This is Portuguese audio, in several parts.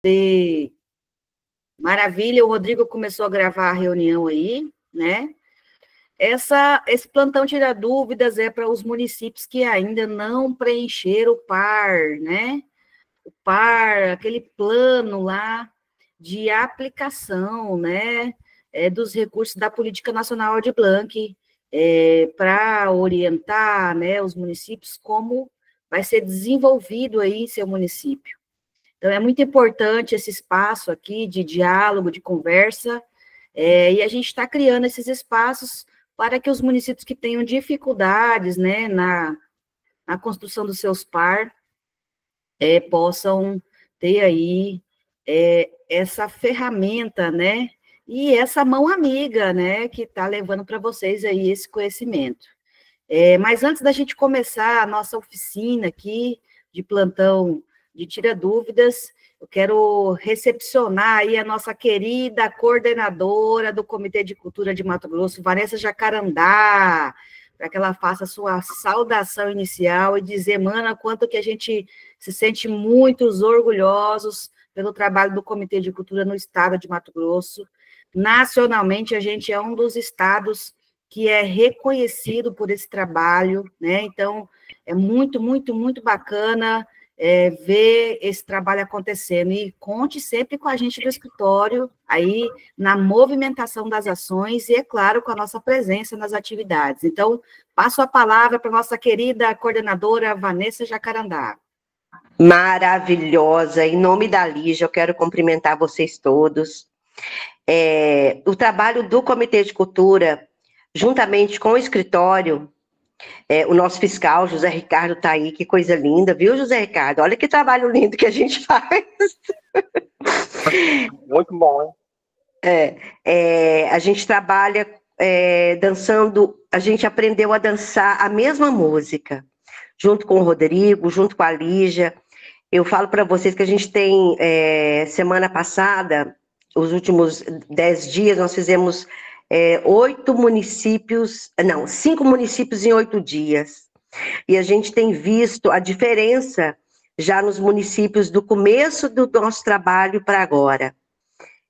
E, maravilha, o Rodrigo começou a gravar a reunião aí, né? Esse plantão Tira Dúvidas é para os municípios que ainda não preencheram o PAR, né? O PAR, aquele plano lá de aplicação, né? Dos recursos da Política Nacional de Blanc, para orientar, né, os municípios como vai ser desenvolvido aí em seu município. Então, é muito importante esse espaço aqui de diálogo, de conversa, e a gente está criando esses espaços para que os municípios que tenham dificuldades, né, na construção dos seus PAR, possam ter aí essa ferramenta, né, e essa mão amiga, né, que está levando para vocês aí esse conhecimento. Mas antes da gente começar a nossa oficina aqui de plantão de Tira Dúvidas, eu quero recepcionar aí a nossa querida coordenadora do Comitê de Cultura de Mato Grosso, Vanessa Jacarandá, para que ela faça a sua saudação inicial e dizer, mana, quanto que a gente se sente muito orgulhosos pelo trabalho do Comitê de Cultura no estado de Mato Grosso. Nacionalmente, a gente é um dos estados que é reconhecido por esse trabalho, né? Então, é muito, muito, muito bacana ver esse trabalho acontecendo. E conte sempre com a gente do escritório, aí, na movimentação das ações e, é claro, com a nossa presença nas atividades. Então, passo a palavra para a nossa querida coordenadora Vanessa Jacarandá. Maravilhosa, em nome da Lígia, eu quero cumprimentar vocês todos. O trabalho do Comitê de Cultura, juntamente com o escritório, o nosso fiscal, José Ricardo, está aí, que coisa linda, viu, José Ricardo? Olha que trabalho lindo que a gente faz. Muito bom, hein? A gente trabalha dançando, a gente aprendeu a dançar a mesma música, junto com o Rodrigo, junto com a Lígia. Eu falo para vocês que a gente tem, semana passada, os últimos 10 dias, nós fizemos 5 municípios em 8 dias. E a gente tem visto a diferença já nos municípios do começo do nosso trabalho para agora.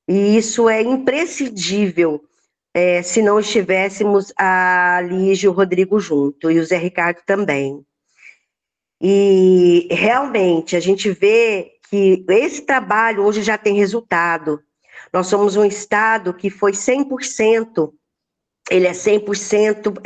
E isso é imprescindível se não estivéssemos a Lígia e o Rodrigo junto, e o Zé Ricardo também. E realmente a gente vê que esse trabalho hoje já tem resultado. Nós somos um estado que foi 100%, ele é 100%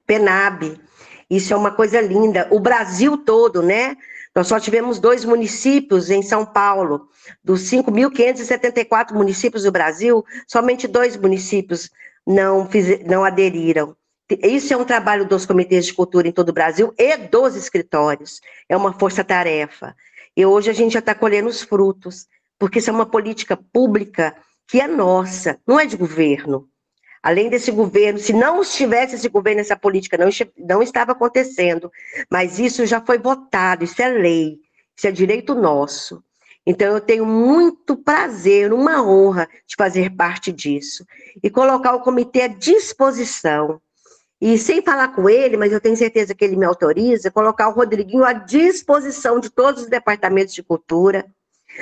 PENAB. Isso é uma coisa linda. O Brasil todo, né? Nós só tivemos 2 municípios em São Paulo. Dos 5.574 municípios do Brasil, somente 2 municípios não aderiram. Isso é um trabalho dos comitês de cultura em todo o Brasil e dos escritórios. É uma força-tarefa. E hoje a gente já está colhendo os frutos, porque isso é uma política pública que é nossa, não é de governo. Além desse governo, se não estivesse esse governo, essa política não estava acontecendo. Mas isso já foi votado, isso é lei, isso é direito nosso. Então, eu tenho muito prazer, uma honra de fazer parte disso. E colocar o comitê à disposição. E sem falar com ele, mas eu tenho certeza que ele me autoriza, colocar o Rodriguinho à disposição de todos os departamentos de cultura.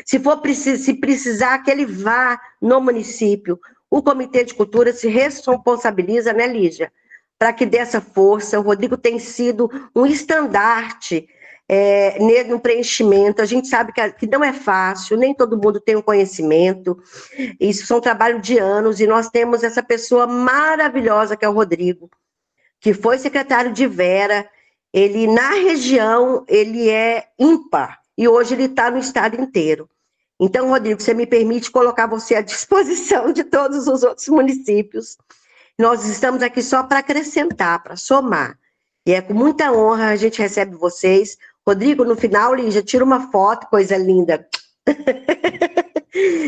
Se precisar que ele vá no município, o Comitê de Cultura se responsabiliza, né, Lígia? Para que dê essa força. O Rodrigo tem sido um estandarte no preenchimento. A gente sabe que não é fácil, nem todo mundo tem o conhecimento. Isso são trabalho de anos, e nós temos essa pessoa maravilhosa que é o Rodrigo, que foi secretário de Vera. Ele, na região, ele é ímpar, e hoje ele está no estado inteiro. Então, Rodrigo, você me permite colocar você à disposição de todos os outros municípios. Nós estamos aqui só para acrescentar, para somar. E é com muita honra a gente recebe vocês. Rodrigo, no final, Lígia, tira uma foto, coisa linda.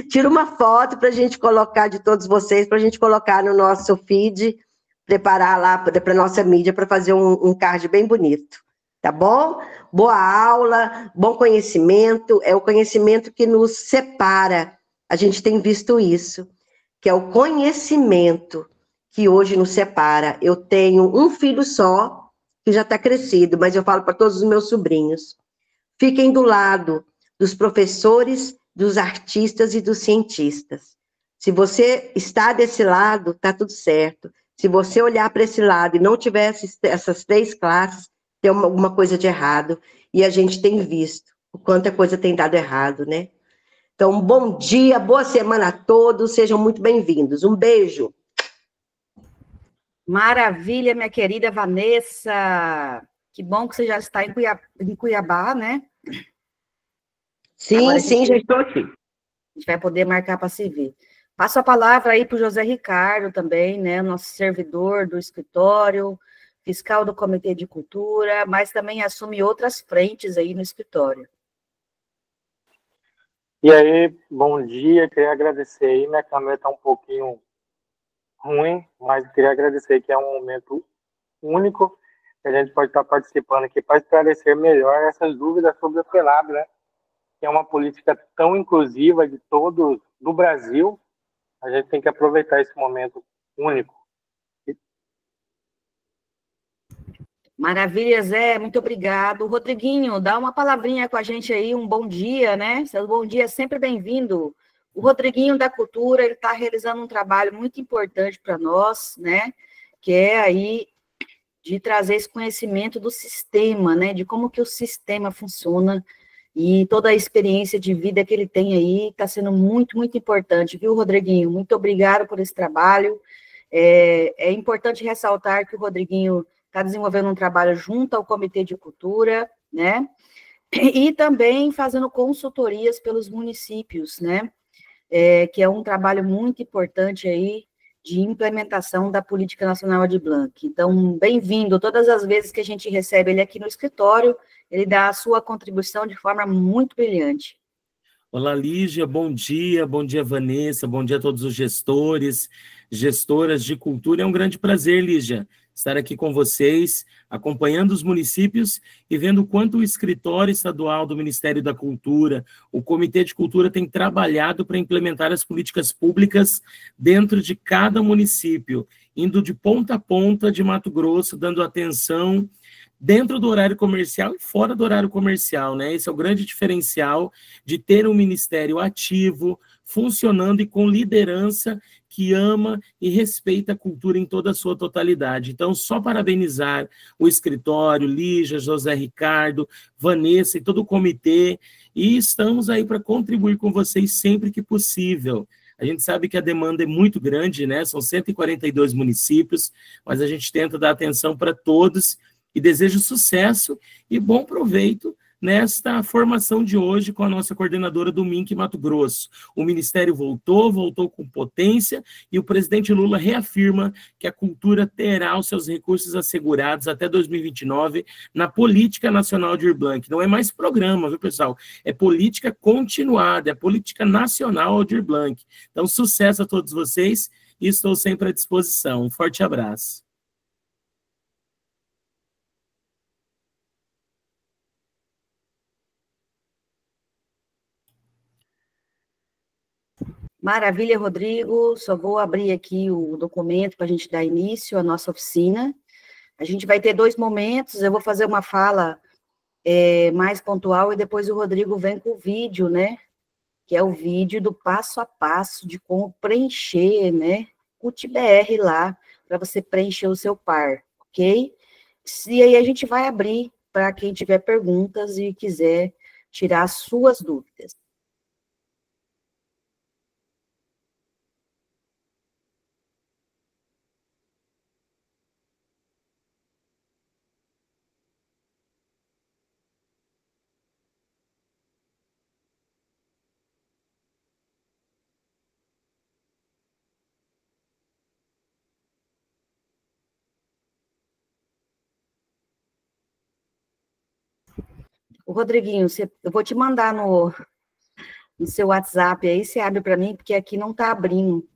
Tira uma foto para a gente colocar de todos vocês, para a gente colocar no nosso feed, preparar lá para a nossa mídia, para fazer um card bem bonito. Tá bom? Boa aula, bom conhecimento, é o conhecimento que nos separa. A gente tem visto isso, que é o conhecimento que hoje nos separa. Eu tenho um filho só, que já está crescido, mas eu falo para todos os meus sobrinhos, fiquem do lado dos professores dos artistas e dos cientistas. Se você está desse lado, está tudo certo. Se você olhar para esse lado e não tiver essas 3 classes, tem alguma coisa de errado. E a gente tem visto o quanto a coisa tem dado errado, né? Então, bom dia, boa semana a todos, sejam muito bem-vindos. Um beijo. Maravilha, minha querida Vanessa. Que bom que você já está em Cuiabá, né? Sim, sim, já estou aqui. A gente vai poder marcar para se ver. Passo a palavra aí para o José Ricardo também, né? Nosso servidor do escritório, fiscal do Comitê de Cultura, mas também assume outras frentes aí no escritório. E aí, bom dia, queria agradecer aí, minha câmera está um pouquinho ruim, mas queria agradecer que é um momento único que a gente pode estar participando aqui para esclarecer melhor essas dúvidas sobre a FELAB, né? Que é uma política tão inclusiva de todos do Brasil, a gente tem que aproveitar esse momento único. Maravilha, Zé, muito obrigado. Rodriguinho, dá uma palavrinha com a gente aí, um bom dia, né? Seu bom dia é sempre bem-vindo. O Rodriguinho da Cultura, ele está realizando um trabalho muito importante para nós, né? Que é aí de trazer esse conhecimento do sistema, né? De como que o sistema funciona e toda a experiência de vida que ele tem aí está sendo muito, muito importante, viu, Rodriguinho? Muito obrigado por esse trabalho. É importante ressaltar que o Rodriguinho está desenvolvendo um trabalho junto ao Comitê de Cultura, né? E também fazendo consultorias pelos municípios, né? Que é um trabalho muito importante aí de implementação da Política Nacional Aldir Blanc. Então, bem-vindo. Todas as vezes que a gente recebe ele aqui no escritório, ele dá a sua contribuição de forma muito brilhante. Olá, Lígia, bom dia, Vanessa, bom dia a todos os gestores, gestoras de cultura. É um grande prazer, Lígia, estar aqui com vocês, acompanhando os municípios e vendo o quanto o escritório estadual do Ministério da Cultura, o Comitê de Cultura tem trabalhado para implementar as políticas públicas dentro de cada município, indo de ponta a ponta de Mato Grosso, dando atenção dentro do horário comercial e fora do horário comercial, né? Esse é o grande diferencial de ter um ministério ativo, funcionando e com liderança que ama e respeita a cultura em toda a sua totalidade. Então, só parabenizar o escritório, Lígia, José Ricardo, Vanessa e todo o comitê, e estamos aí para contribuir com vocês sempre que possível. A gente sabe que a demanda é muito grande, né? São 142 municípios, mas a gente tenta dar atenção para todos e desejo sucesso e bom proveito nesta formação de hoje com a nossa coordenadora do MINC Mato Grosso. O Ministério voltou com potência, e o presidente Lula reafirma que a cultura terá os seus recursos assegurados até 2029 na Política Nacional Aldir Blanc. Não é mais programa, viu, pessoal? É política continuada, é política nacional Aldir Blanc. Então, sucesso a todos vocês e estou sempre à disposição. Um forte abraço. Maravilha, Rodrigo. Só vou abrir aqui o documento para a gente dar início à nossa oficina. A gente vai ter 2 momentos, eu vou fazer uma fala mais pontual e depois o Rodrigo vem com o vídeo, né? Que é o vídeo do passo a passo de como preencher, né? O TBR lá, para você preencher o seu par, ok? E aí a gente vai abrir para quem tiver perguntas e quiser tirar as suas dúvidas. O Rodriguinho, eu vou te mandar no seu WhatsApp aí, você abre para mim, porque aqui não está abrindo.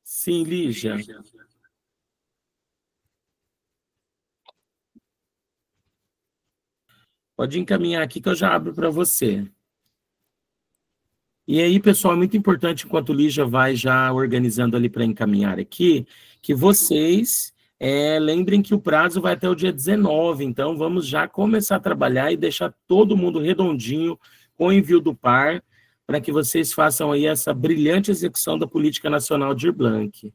Sim, Lígia. Pode encaminhar aqui que eu já abro para você. E aí, pessoal, é muito importante, enquanto Lígia vai já organizando ali para encaminhar aqui, que vocês lembrem que o prazo vai até o dia 19, então vamos já começar a trabalhar e deixar todo mundo redondinho com o envio do par, para que vocês façam aí essa brilhante execução da Política Nacional Aldir Blanc.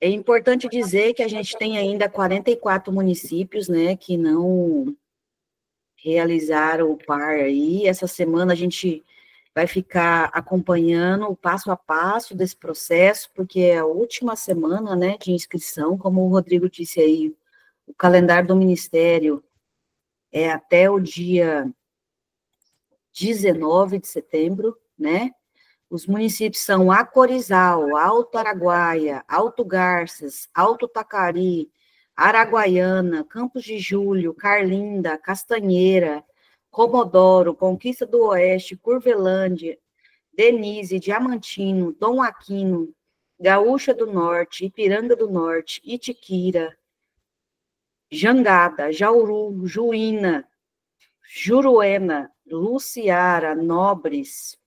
É importante dizer que a gente tem ainda 44 municípios, né, que não realizaram o par aí. Essa semana a gente vai ficar acompanhando o passo a passo desse processo, porque é a última semana, né, de inscrição, como o Rodrigo disse aí, o calendário do Ministério é até o dia 19 de setembro, né? Os municípios são Acorizal, Alto Araguaia, Alto Garças, Alto Taquari, Araguaiana, Campos de Julho, Carlinda, Castanheira, Comodoro, Conquista do Oeste, Curvelândia, Denise, Diamantino, Dom Aquino, Gaúcha do Norte, Ipiranga do Norte, Itiquira, Jangada, Jauru, Juína, Juruena, Luciara, Nobres,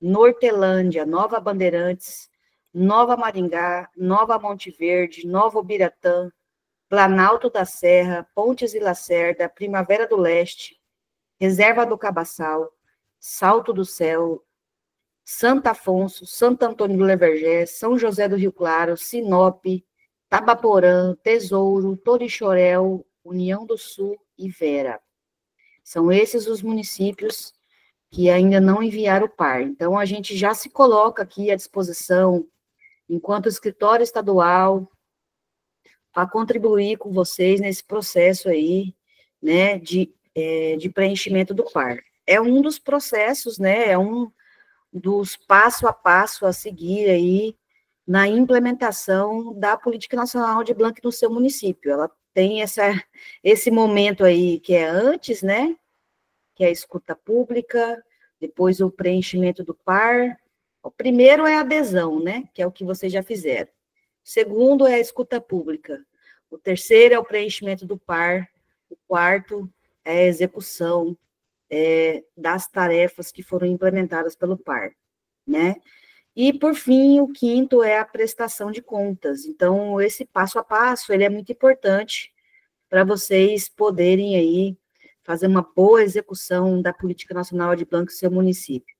Nortelândia, Nova Bandeirantes, Nova Maringá, Nova Monte Verde, Nova Ubiratã, Planalto da Serra, Pontes e Lacerda, Primavera do Leste, Reserva do Cabaçal, Salto do Céu, Santo Afonso, Santo Antônio do Levergé, São José do Rio Claro, Sinop, Tabaporã, Tesouro, Torixoréu, União do Sul e Vera. São esses os municípios que ainda não enviaram o par. Então, a gente já se coloca aqui à disposição, enquanto escritório estadual, para contribuir com vocês nesse processo aí, né, de preenchimento do par. É um dos processos, né, é um dos passo a passo a seguir aí na implementação da Política Nacional Aldir Blanc no seu município. Ela tem esse momento aí que é antes, né, que é a escuta pública, depois o preenchimento do par. O primeiro é a adesão, né, que é o que vocês já fizeram. O segundo é a escuta pública. O terceiro é o preenchimento do par. O quarto é a execução das tarefas que foram implementadas pelo par, né? E, por fim, o quinto é a prestação de contas. Então, esse passo a passo, ele é muito importante para vocês poderem aí fazer uma boa execução da Política Nacional Aldir Blanc no seu município.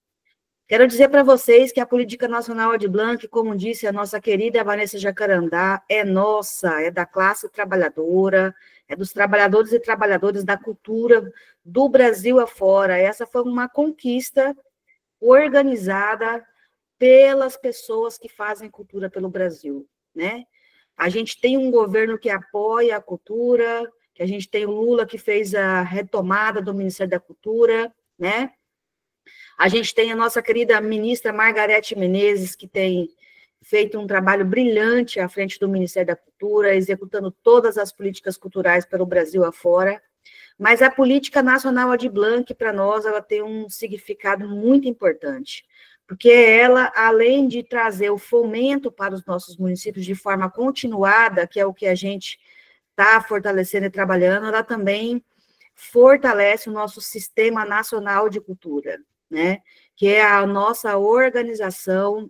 Quero dizer para vocês que a Política Nacional Aldir Blanc, como disse a nossa querida Vanessa Jacarandá, é nossa, é da classe trabalhadora, é dos trabalhadores e trabalhadoras da cultura do Brasil afora. Essa foi uma conquista organizada pelas pessoas que fazem cultura pelo Brasil, né? A gente tem um governo que apoia a cultura, que a gente tem o Lula que fez a retomada do Ministério da Cultura, né? A gente tem a nossa querida ministra Margarete Menezes, que tem feito um trabalho brilhante à frente do Ministério da Cultura, executando todas as políticas culturais pelo Brasil afora. Mas a Política Nacional Aldir Blanc, para nós, ela tem um significado muito importante, porque ela, além de trazer o fomento para os nossos municípios de forma continuada, que é o que a gente está fortalecendo e trabalhando, ela também fortalece o nosso Sistema Nacional de Cultura, né? Que é a nossa organização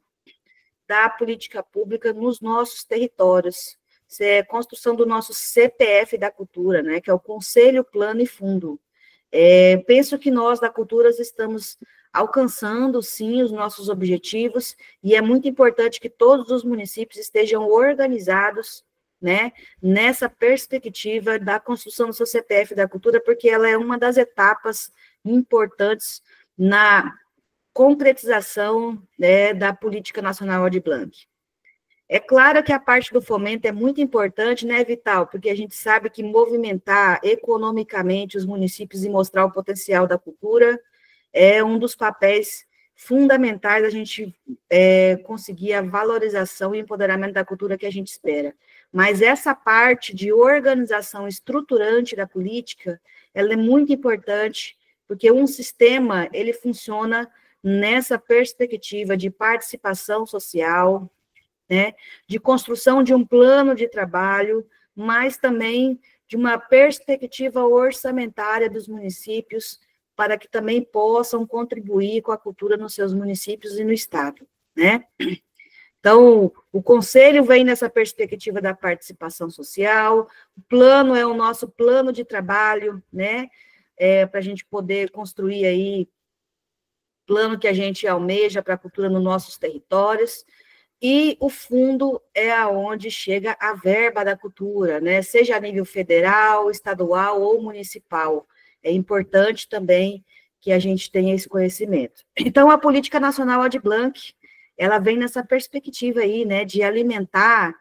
da política pública nos nossos territórios. Isso é a construção do nosso CPF da cultura, né? Que é o Conselho, Plano e Fundo. Penso que nós, da cultura, estamos alcançando, sim, os nossos objetivos, e é muito importante que todos os municípios estejam organizados, né, nessa perspectiva da construção do seu CPF da cultura, porque ela é uma das etapas importantes na concretização, né, da Política Nacional Aldir Blanc. É claro que a parte do fomento é muito importante, né, Vital? Porque a gente sabe que movimentar economicamente os municípios e mostrar o potencial da cultura é um dos papéis fundamentais da gente conseguir a valorização e empoderamento da cultura que a gente espera. Mas essa parte de organização estruturante da política, ela é muito importante, porque um sistema, ele funciona nessa perspectiva de participação social, né, de construção de um plano de trabalho, mas também de uma perspectiva orçamentária dos municípios, para que também possam contribuir com a cultura nos seus municípios e no Estado, né? Então, o conselho vem nessa perspectiva da participação social, o plano é o nosso plano de trabalho, né, para a gente poder construir aí plano que a gente almeja para a cultura nos nossos territórios, e o fundo é aonde chega a verba da cultura, né, seja a nível federal, estadual ou municipal. É importante também que a gente tenha esse conhecimento. Então, a Política Nacional Aldir Blanc, ela vem nessa perspectiva aí, né, de alimentar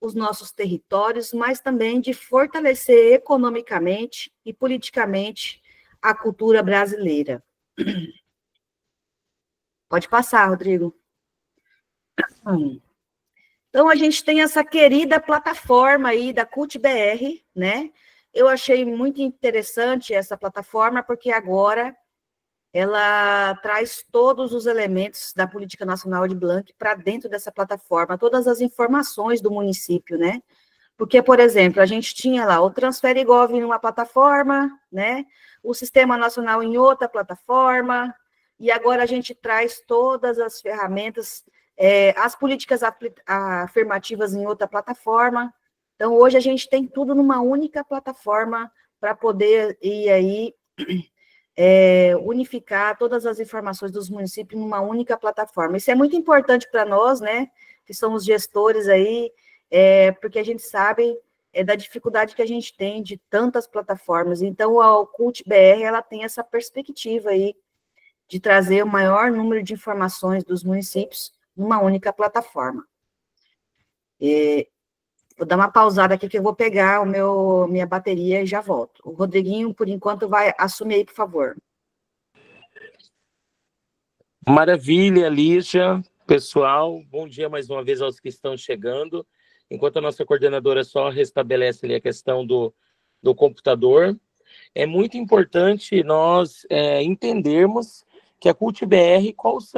os nossos territórios, mas também de fortalecer economicamente e politicamente a cultura brasileira. Pode passar, Rodrigo. Então, a gente tem essa querida plataforma aí da CultBR, né? Eu achei muito interessante essa plataforma, porque agora ela traz todos os elementos da Política Nacional Aldir Blanc para dentro dessa plataforma, todas as informações do município, né? Porque, por exemplo, a gente tinha lá o Transferigov em uma plataforma, né? O Sistema Nacional em outra plataforma, e agora a gente traz todas as ferramentas, as políticas afirmativas em outra plataforma. Então, hoje a gente tem tudo numa única plataforma para poder ir aí unificar todas as informações dos municípios numa única plataforma. Isso é muito importante para nós, né, que somos gestores aí, porque a gente sabe da dificuldade que a gente tem de tantas plataformas. Então, a CultBR, ela tem essa perspectiva aí de trazer o maior número de informações dos municípios numa única plataforma. Vou dar uma pausada aqui, que eu vou pegar minha bateria e já volto. O Rodriguinho, por enquanto, vai assumir aí, por favor. Maravilha, Lígia. Pessoal, bom dia mais uma vez aos que estão chegando. Enquanto a nossa coordenadora só restabelece ali a questão do computador, é muito importante nós entendermos que a CultBR, quais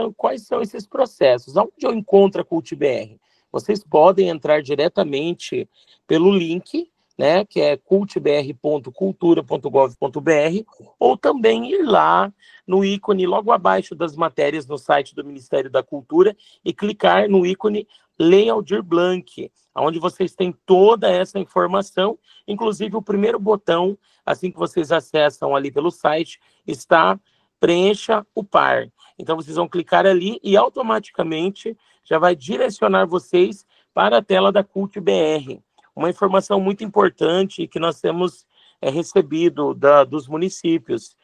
são esses processos? Onde eu encontro a CultBR? Vocês podem entrar diretamente pelo link, né, que é cultbr.cultura.gov.br, ou também ir lá no ícone logo abaixo das matérias no site do Ministério da Cultura e clicar no ícone Lei Aldir Blanc, onde vocês têm toda essa informação, inclusive o primeiro botão, assim que vocês acessam ali pelo site, está preencha o par. Então, vocês vão clicar ali e automaticamente já vai direcionar vocês para a tela da CultBR. Uma informação muito importante que nós temos recebido dos municípios.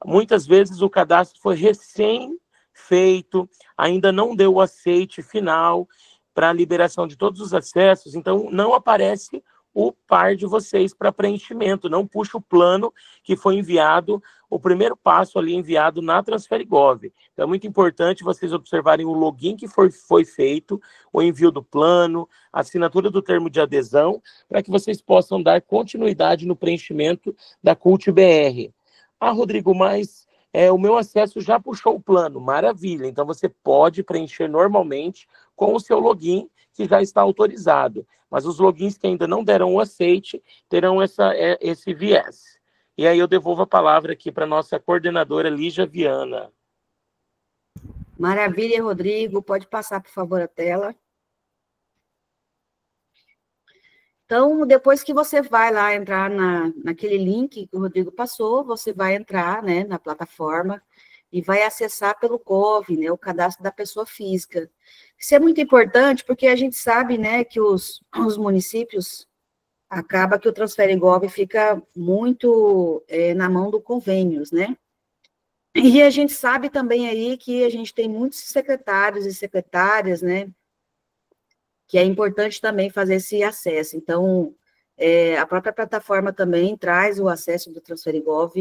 Muitas vezes o cadastro foi recém-feito, ainda não deu o aceite final para a liberação de todos os acessos, então não aparece o par de vocês para preenchimento, não puxa o plano que foi enviado, o primeiro passo ali enviado na Transferigov. Então é muito importante vocês observarem o login que foi feito, o envio do plano, a assinatura do termo de adesão, para que vocês possam dar continuidade no preenchimento da CultBR. Ah, Rodrigo, mas o meu acesso já puxou o plano. Maravilha, então você pode preencher normalmente com o seu login, que já está autorizado. Mas os logins que ainda não deram o aceite terão esse viés. E aí eu devolvo a palavra aqui para a nossa coordenadora Lígia Viana. Maravilha, Rodrigo. Pode passar, por favor, a tela. Então, depois que você vai lá entrar naquele link que o Rodrigo passou, você vai entrar, né, na plataforma e vai acessar pelo COV, né, o cadastro da pessoa física. Isso é muito importante porque a gente sabe, né, que os municípios, acaba que o Transferigov fica muito na mão do convênios, né? E a gente sabe também aí que a gente tem muitos secretários e secretárias, né, que é importante também fazer esse acesso. Então, a própria plataforma também traz o acesso do Transferigov.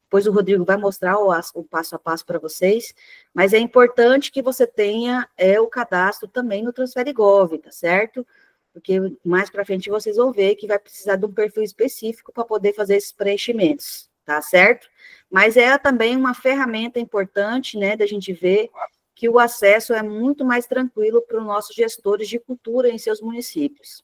Depois o Rodrigo vai mostrar o passo a passo para vocês, mas é importante que você tenha o cadastro também no Transferigov, tá certo? porque mais para frente vocês vão ver que vai precisar de um perfil específico para poder fazer esses preenchimentos, tá certo? Mas é também uma ferramenta importante, né, da gente ver que o acesso é muito mais tranquilo para os nossos gestores de cultura em seus municípios.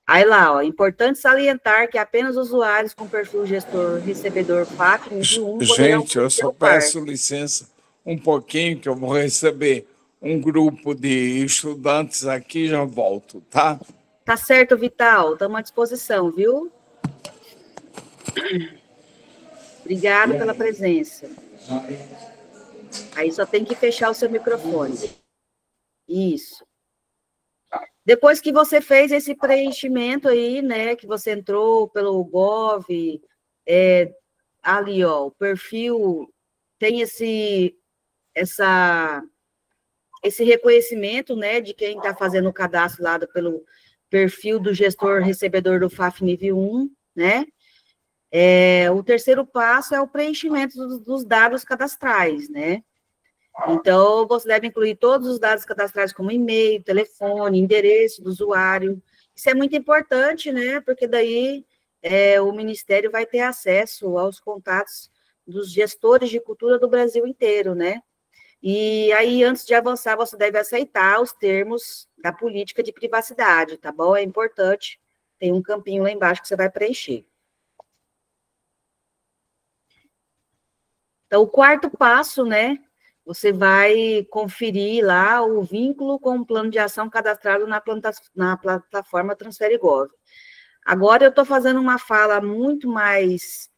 Aí lá, ó, importante salientar que apenas usuários com perfil gestor recebedor FAC nível 1 poderão... Gente, eu só peço licença um pouquinho, que eu vou receber um grupo de estudantes aqui e já volto, tá? Tá certo, Vital, estamos à disposição, viu? Obrigada pela presença. Aí só tem que fechar o seu microfone. Isso. Depois que você fez esse preenchimento aí, né, que você entrou pelo Gov, ali, ó, o perfil tem esse reconhecimento, né, de quem está fazendo o cadastro lá pelo perfil do gestor recebedor do FAF nível 1, né? O terceiro passo é o preenchimento dos dados cadastrais, né? Então, você deve incluir todos os dados cadastrais, como e-mail, telefone, endereço do usuário. Isso é muito importante, né? Porque daí o Ministério vai ter acesso aos contatos dos gestores de cultura do Brasil inteiro, né? E aí, antes de avançar, você deve aceitar os termos da política de privacidade, tá bom? É importante. Tem um campinho lá embaixo que você vai preencher. Então, o quarto passo, né? Você vai conferir lá o vínculo com o plano de ação cadastrado na plataforma TransfereGov. Agora eu estou fazendo uma fala muito mais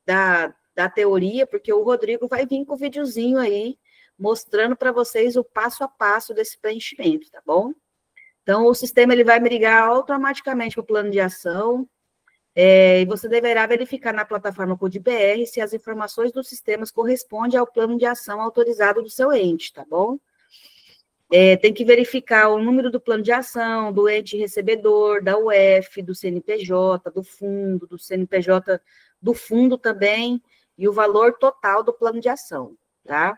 da teoria, porque o Rodrigo vai vir com o videozinho aí, mostrando para vocês o passo a passo desse preenchimento, tá bom? Então, o sistema ele vai me ligar automaticamente para o plano de ação, e você deverá verificar na plataforma CodeBR se as informações dos sistemas correspondem ao plano de ação autorizado do seu ente, tá bom? Tem que verificar o número do plano de ação, do ente recebedor, da UF, do CNPJ, do fundo, do CNPJ do fundo também, e o valor total do plano de ação, tá?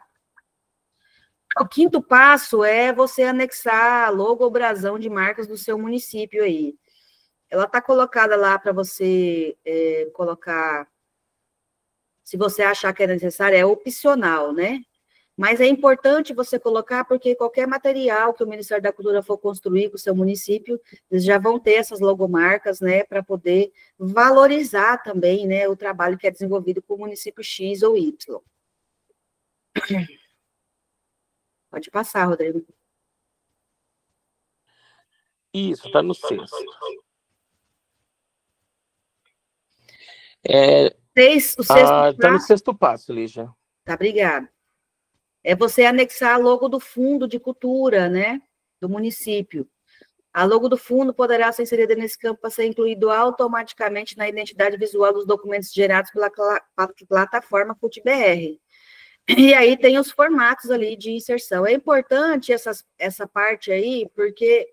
O quinto passo é você anexar a logo ou brasão de marcas do seu município aí. Ela está colocada lá para você colocar, se você achar que é necessário, é opcional, né? Mas é importante você colocar, porque qualquer material que o Ministério da Cultura for construir com o seu município, eles já vão ter essas logomarcas, né, para poder valorizar também, né, o trabalho que é desenvolvido por município X ou Y. Pode passar, Rodrigo. Isso, está no sexto. Está no sexto passo, Lígia. Tá, obrigada. É você anexar a logo do fundo de cultura, né, do município. A logo do fundo poderá ser inserida nesse campo para ser incluído automaticamente na identidade visual dos documentos gerados pela plataforma CultBR. E aí tem os formatos ali de inserção. É importante essa parte aí, porque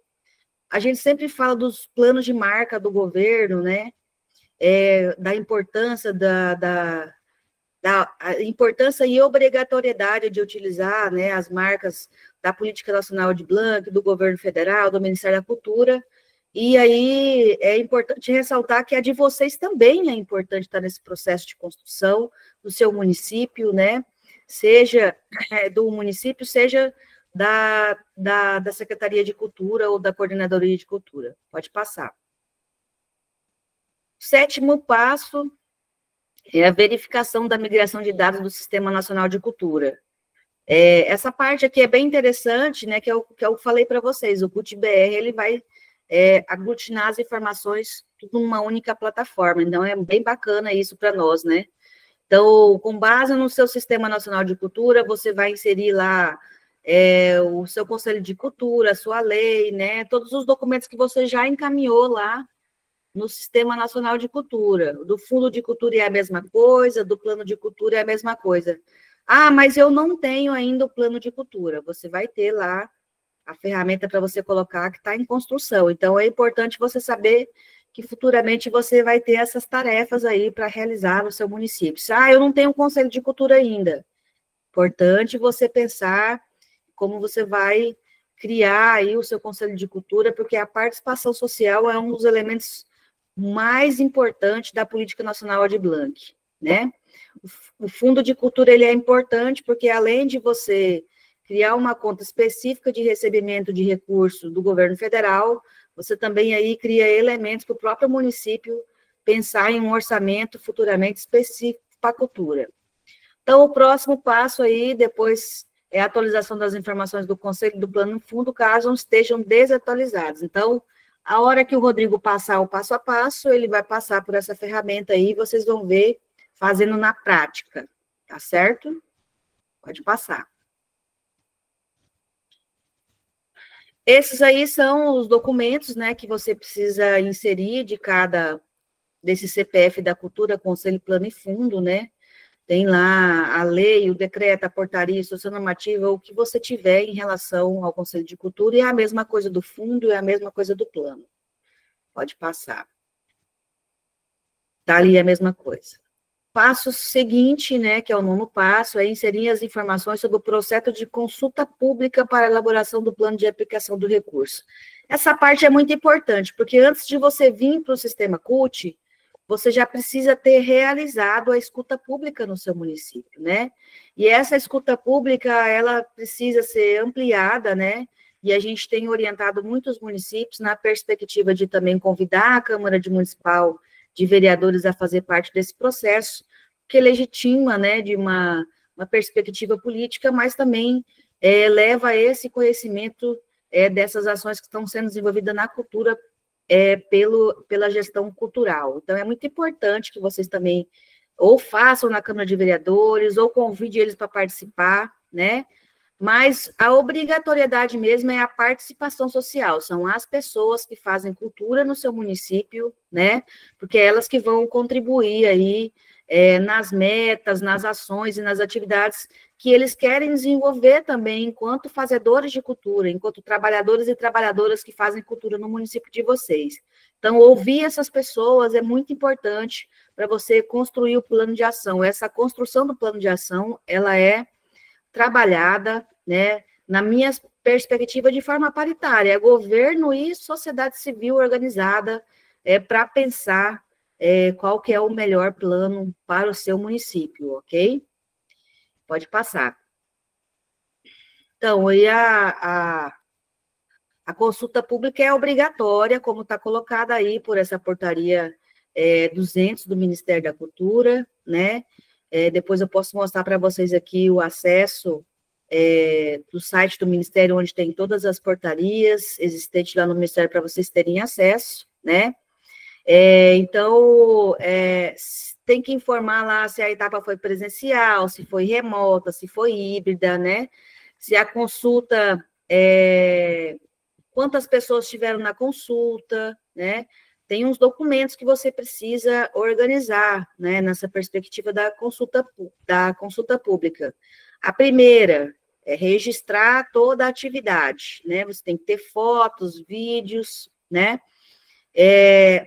a gente sempre fala dos planos de marca do governo, né, da importância da importância e obrigatoriedade de utilizar, né, as marcas da Política Nacional de Blanc, do Governo Federal, do Ministério da Cultura, e aí é importante ressaltar que a de vocês também é importante estar nesse processo de construção do seu município, né, seja do município, seja da Secretaria de Cultura ou da Coordenadoria de Cultura. Pode passar. Sétimo passo é a verificação da migração de dados do Sistema Nacional de Cultura. Essa parte aqui é bem interessante, né, que eu falei para vocês, o CultBR, ele vai aglutinar as informações tudo numa única plataforma, então é bem bacana isso para nós, né. Então, com base no seu Sistema Nacional de Cultura, você vai inserir lá o seu Conselho de Cultura, a sua lei, né, todos os documentos que você já encaminhou lá no Sistema Nacional de Cultura. Do Fundo de Cultura é a mesma coisa, do Plano de Cultura é a mesma coisa. Ah, mas eu não tenho ainda o Plano de Cultura. Você vai ter lá a ferramenta para você colocar que está em construção. Então, é importante você saber que futuramente você vai ter essas tarefas aí para realizar no seu município. Ah, eu não tenho um Conselho de Cultura ainda. Importante você pensar como você vai criar aí o seu Conselho de Cultura, porque a participação social é um dos elementos mais importantes da Política Nacional Aldir Blanc, né? O Fundo de Cultura, ele é importante porque, além de você criar uma conta específica de recebimento de recursos do governo federal, você também aí cria elementos para o próprio município pensar em um orçamento futuramente específico para a cultura. Então, o próximo passo aí, depois, é a atualização das informações do Conselho do Plano Fundo, caso estejam desatualizados. Então, a hora que o Rodrigo passar o passo a passo, ele vai passar por essa ferramenta aí, vocês vão ver fazendo na prática, tá certo? Pode passar. Esses aí são os documentos, né, que você precisa inserir de cada desse CPF da Cultura, Conselho, Plano e Fundo, né? Tem lá a lei, o decreto, a portaria, a instrução normativa, o que você tiver em relação ao Conselho de Cultura, e é a mesma coisa do fundo, e é a mesma coisa do plano. Pode passar. Tá ali a mesma coisa. Passo seguinte, né, que é o 9º passo, é inserir as informações sobre o processo de consulta pública para a elaboração do plano de aplicação do recurso. Essa parte é muito importante, porque antes de você vir para o sistema CUT, você já precisa ter realizado a escuta pública no seu município, né? E essa escuta pública, ela precisa ser ampliada, né? E a gente tem orientado muitos municípios na perspectiva de também convidar a Câmara Municipal de Vereadores a fazer parte desse processo, que legitima, né, de uma perspectiva política, mas também leva esse conhecimento dessas ações que estão sendo desenvolvidas na cultura pela gestão cultural. Então, é muito importante que vocês também ou façam na Câmara de Vereadores, ou convide eles para participar, né? Mas a obrigatoriedade mesmo é a participação social, são as pessoas que fazem cultura no seu município, né? Porque é elas que vão contribuir aí nas metas, nas ações e nas atividades que eles querem desenvolver também enquanto fazedores de cultura, enquanto trabalhadores e trabalhadoras que fazem cultura no município de vocês. Então, ouvir essas pessoas é muito importante para você construir o plano de ação. Essa construção do plano de ação, ela é trabalhada, né, na minha perspectiva, de forma paritária, é governo e sociedade civil organizada para pensar qual que é o melhor plano para o seu município, ok? Pode passar. Então, e a consulta pública é obrigatória, como está colocada aí por essa portaria 200 do Ministério da Cultura, né? Depois eu posso mostrar para vocês aqui o acesso do site do Ministério, onde tem todas as portarias existentes lá no Ministério para vocês terem acesso, né? Então, tem que informar lá se a etapa foi presencial, se foi remota, se foi híbrida, né? Se a consulta, quantas pessoas estiveram na consulta, né? Tem uns documentos que você precisa organizar, né, nessa perspectiva da consulta pública. A primeira é registrar toda a atividade, né? Você tem que ter fotos, vídeos, né?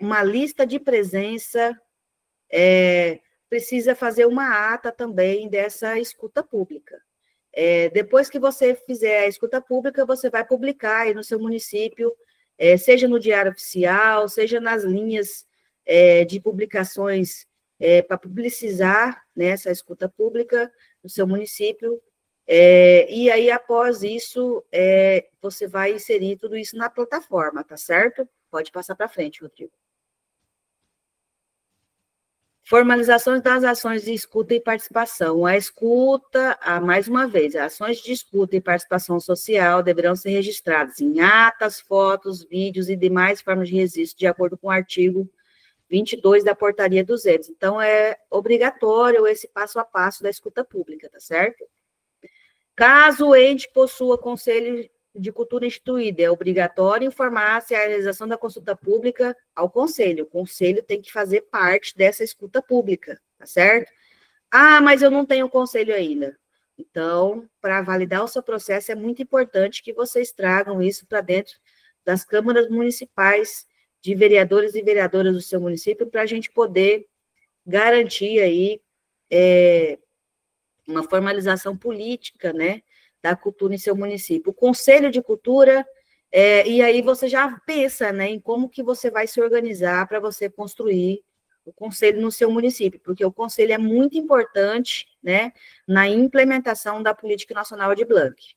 Uma lista de presença, precisa fazer uma ata também dessa escuta pública. Depois que você fizer a escuta pública, você vai publicar aí no seu município, seja no Diário Oficial, seja nas linhas de publicações para publicizar, né, essa escuta pública no seu município, e aí, após isso, você vai inserir tudo isso na plataforma, tá certo? Pode passar para frente, Rodrigo. Formalizações das ações de escuta e participação. A escuta, mais uma vez, as ações de escuta e participação social deverão ser registradas em atas, fotos, vídeos e demais formas de registro, de acordo com o artigo 22 da Portaria 200. Então, é obrigatório esse passo a passo da escuta pública, tá certo? Caso o ente possua conselho de cultura instituído, é obrigatório informar-se a realização da consulta pública ao conselho. O conselho tem que fazer parte dessa escuta pública, tá certo? Ah, mas eu não tenho conselho ainda. Então, para validar o seu processo, é muito importante que vocês tragam isso para dentro das câmaras municipais de vereadores e vereadoras do seu município, para a gente poder garantir aí uma formalização política, né, da cultura em seu município. O Conselho de Cultura, e aí você já pensa, né, em como que você vai se organizar para você construir o conselho no seu município, porque o conselho é muito importante, né, na implementação da Política Nacional de Blanc.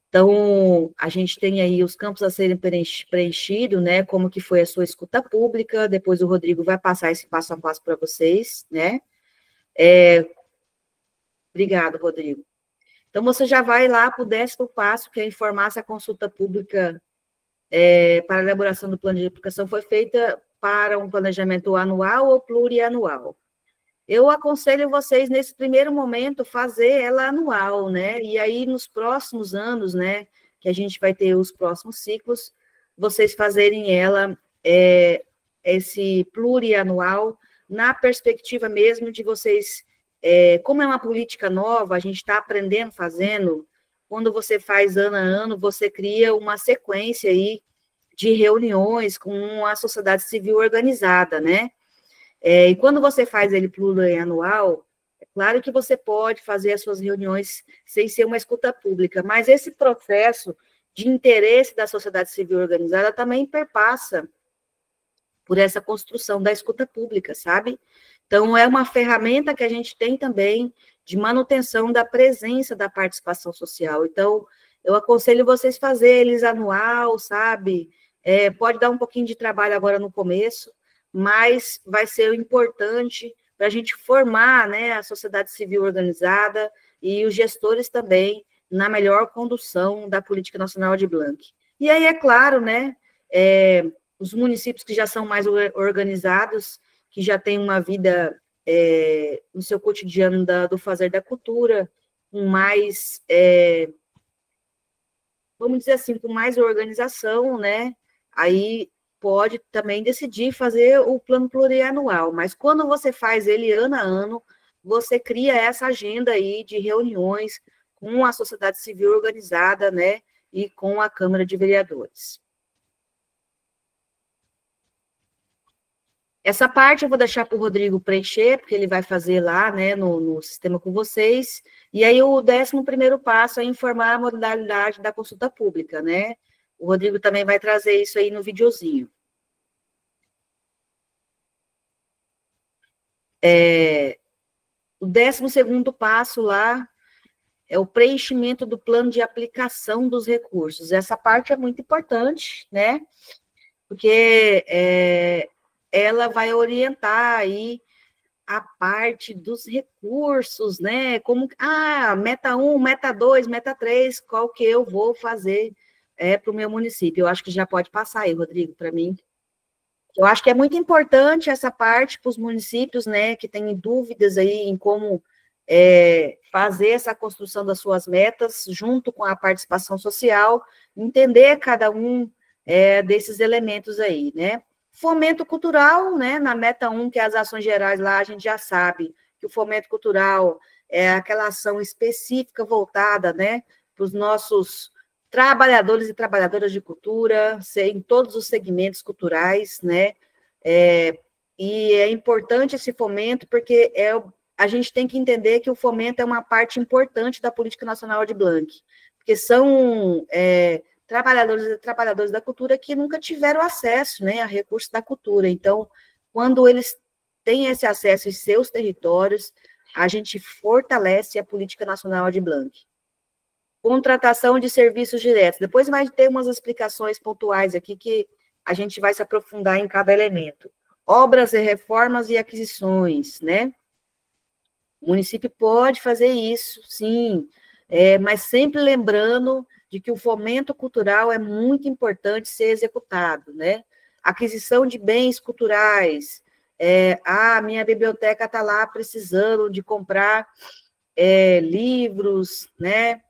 Então, a gente tem aí os campos a serem preenchidos, né, como que foi a sua escuta pública, depois o Rodrigo vai passar esse passo a passo para vocês, né. Obrigado, Rodrigo. Então, você já vai lá para o 10º passo, que é informar se a consulta pública para a elaboração do plano de aplicação foi feita para um planejamento anual ou plurianual. Eu aconselho vocês, nesse primeiro momento, fazer ela anual, né? E aí, nos próximos anos, né, que a gente vai ter os próximos ciclos, vocês fazerem ela, esse plurianual, na perspectiva mesmo de vocês, como é uma política nova, a gente está aprendendo, fazendo, quando você faz ano a ano, você cria uma sequência aí de reuniões com a sociedade civil organizada, né? E quando você faz ele plurianual, é claro que você pode fazer as suas reuniões sem ser uma escuta pública, mas esse processo de interesse da sociedade civil organizada também perpassa por essa construção da escuta pública, sabe? Então, é uma ferramenta que a gente tem também de manutenção da presença da participação social. Então, eu aconselho vocês fazerem eles anual, sabe? Pode dar um pouquinho de trabalho agora no começo, mas vai ser importante para a gente formar, né, a sociedade civil organizada e os gestores também na melhor condução da Política Nacional de Blanc. E aí, é claro, né, os municípios que já são mais organizados, que já têm uma vida no seu cotidiano do fazer da cultura, com mais, vamos dizer assim, com mais organização, né, aí pode também decidir fazer o plano plurianual, mas quando você faz ele ano a ano, você cria essa agenda aí de reuniões com a sociedade civil organizada, né, e com a Câmara de Vereadores. Essa parte eu vou deixar para o Rodrigo preencher, porque ele vai fazer lá, né, no sistema com vocês, e aí o 11º passo é informar a modalidade da consulta pública, né. O Rodrigo também vai trazer isso aí no videozinho. O 12º passo lá é o preenchimento do plano de aplicação dos recursos. Essa parte é muito importante, né? Porque ela vai orientar aí a parte dos recursos, né? Como, meta 1, meta 2, meta 3, qual que eu vou fazer para o meu município. Eu acho que já pode passar aí, Rodrigo, para mim. Eu acho que é muito importante essa parte para os municípios, né, que têm dúvidas aí em como fazer essa construção das suas metas, junto com a participação social, entender cada um desses elementos aí, né. Fomento cultural, né, na meta 1, que é as ações gerais lá, a gente já sabe que o fomento cultural é aquela ação específica voltada, né, para os nossos trabalhadores e trabalhadoras de cultura, em todos os segmentos culturais, né, e é importante esse fomento, porque a gente tem que entender que o fomento é uma parte importante da Política Nacional de Blanc, porque são trabalhadores e trabalhadoras da cultura que nunca tiveram acesso, né, a recursos da cultura. Então, quando eles têm esse acesso em seus territórios, a gente fortalece a Política Nacional de Blanc. Contratação de serviços diretos. Depois vai ter umas explicações pontuais aqui que a gente vai se aprofundar em cada elemento. Obras e reformas e aquisições, né? O município pode fazer isso, sim, mas sempre lembrando de que o fomento cultural é muito importante ser executado, né? Aquisição de bens culturais. Minha biblioteca está lá precisando de comprar livros, né?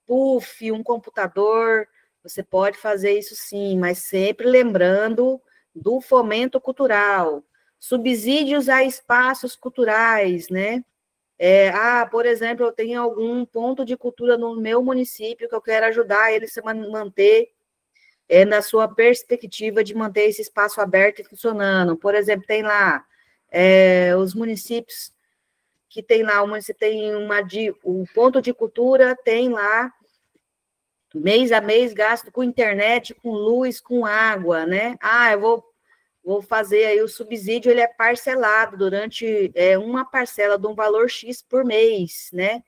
Puff, um computador, você pode fazer isso sim, mas sempre lembrando do fomento cultural, subsídios a espaços culturais, né? Por exemplo, eu tenho algum ponto de cultura no meu município que eu quero ajudar ele a manter, na sua perspectiva de manter esse espaço aberto e funcionando. Por exemplo, tem lá os municípios que tem lá, o município tem o ponto de cultura, tem lá, mês a mês, gasto com internet, com luz, com água, né? Eu vou fazer aí o subsídio, ele é parcelado durante uma parcela de um valor X por mês, né?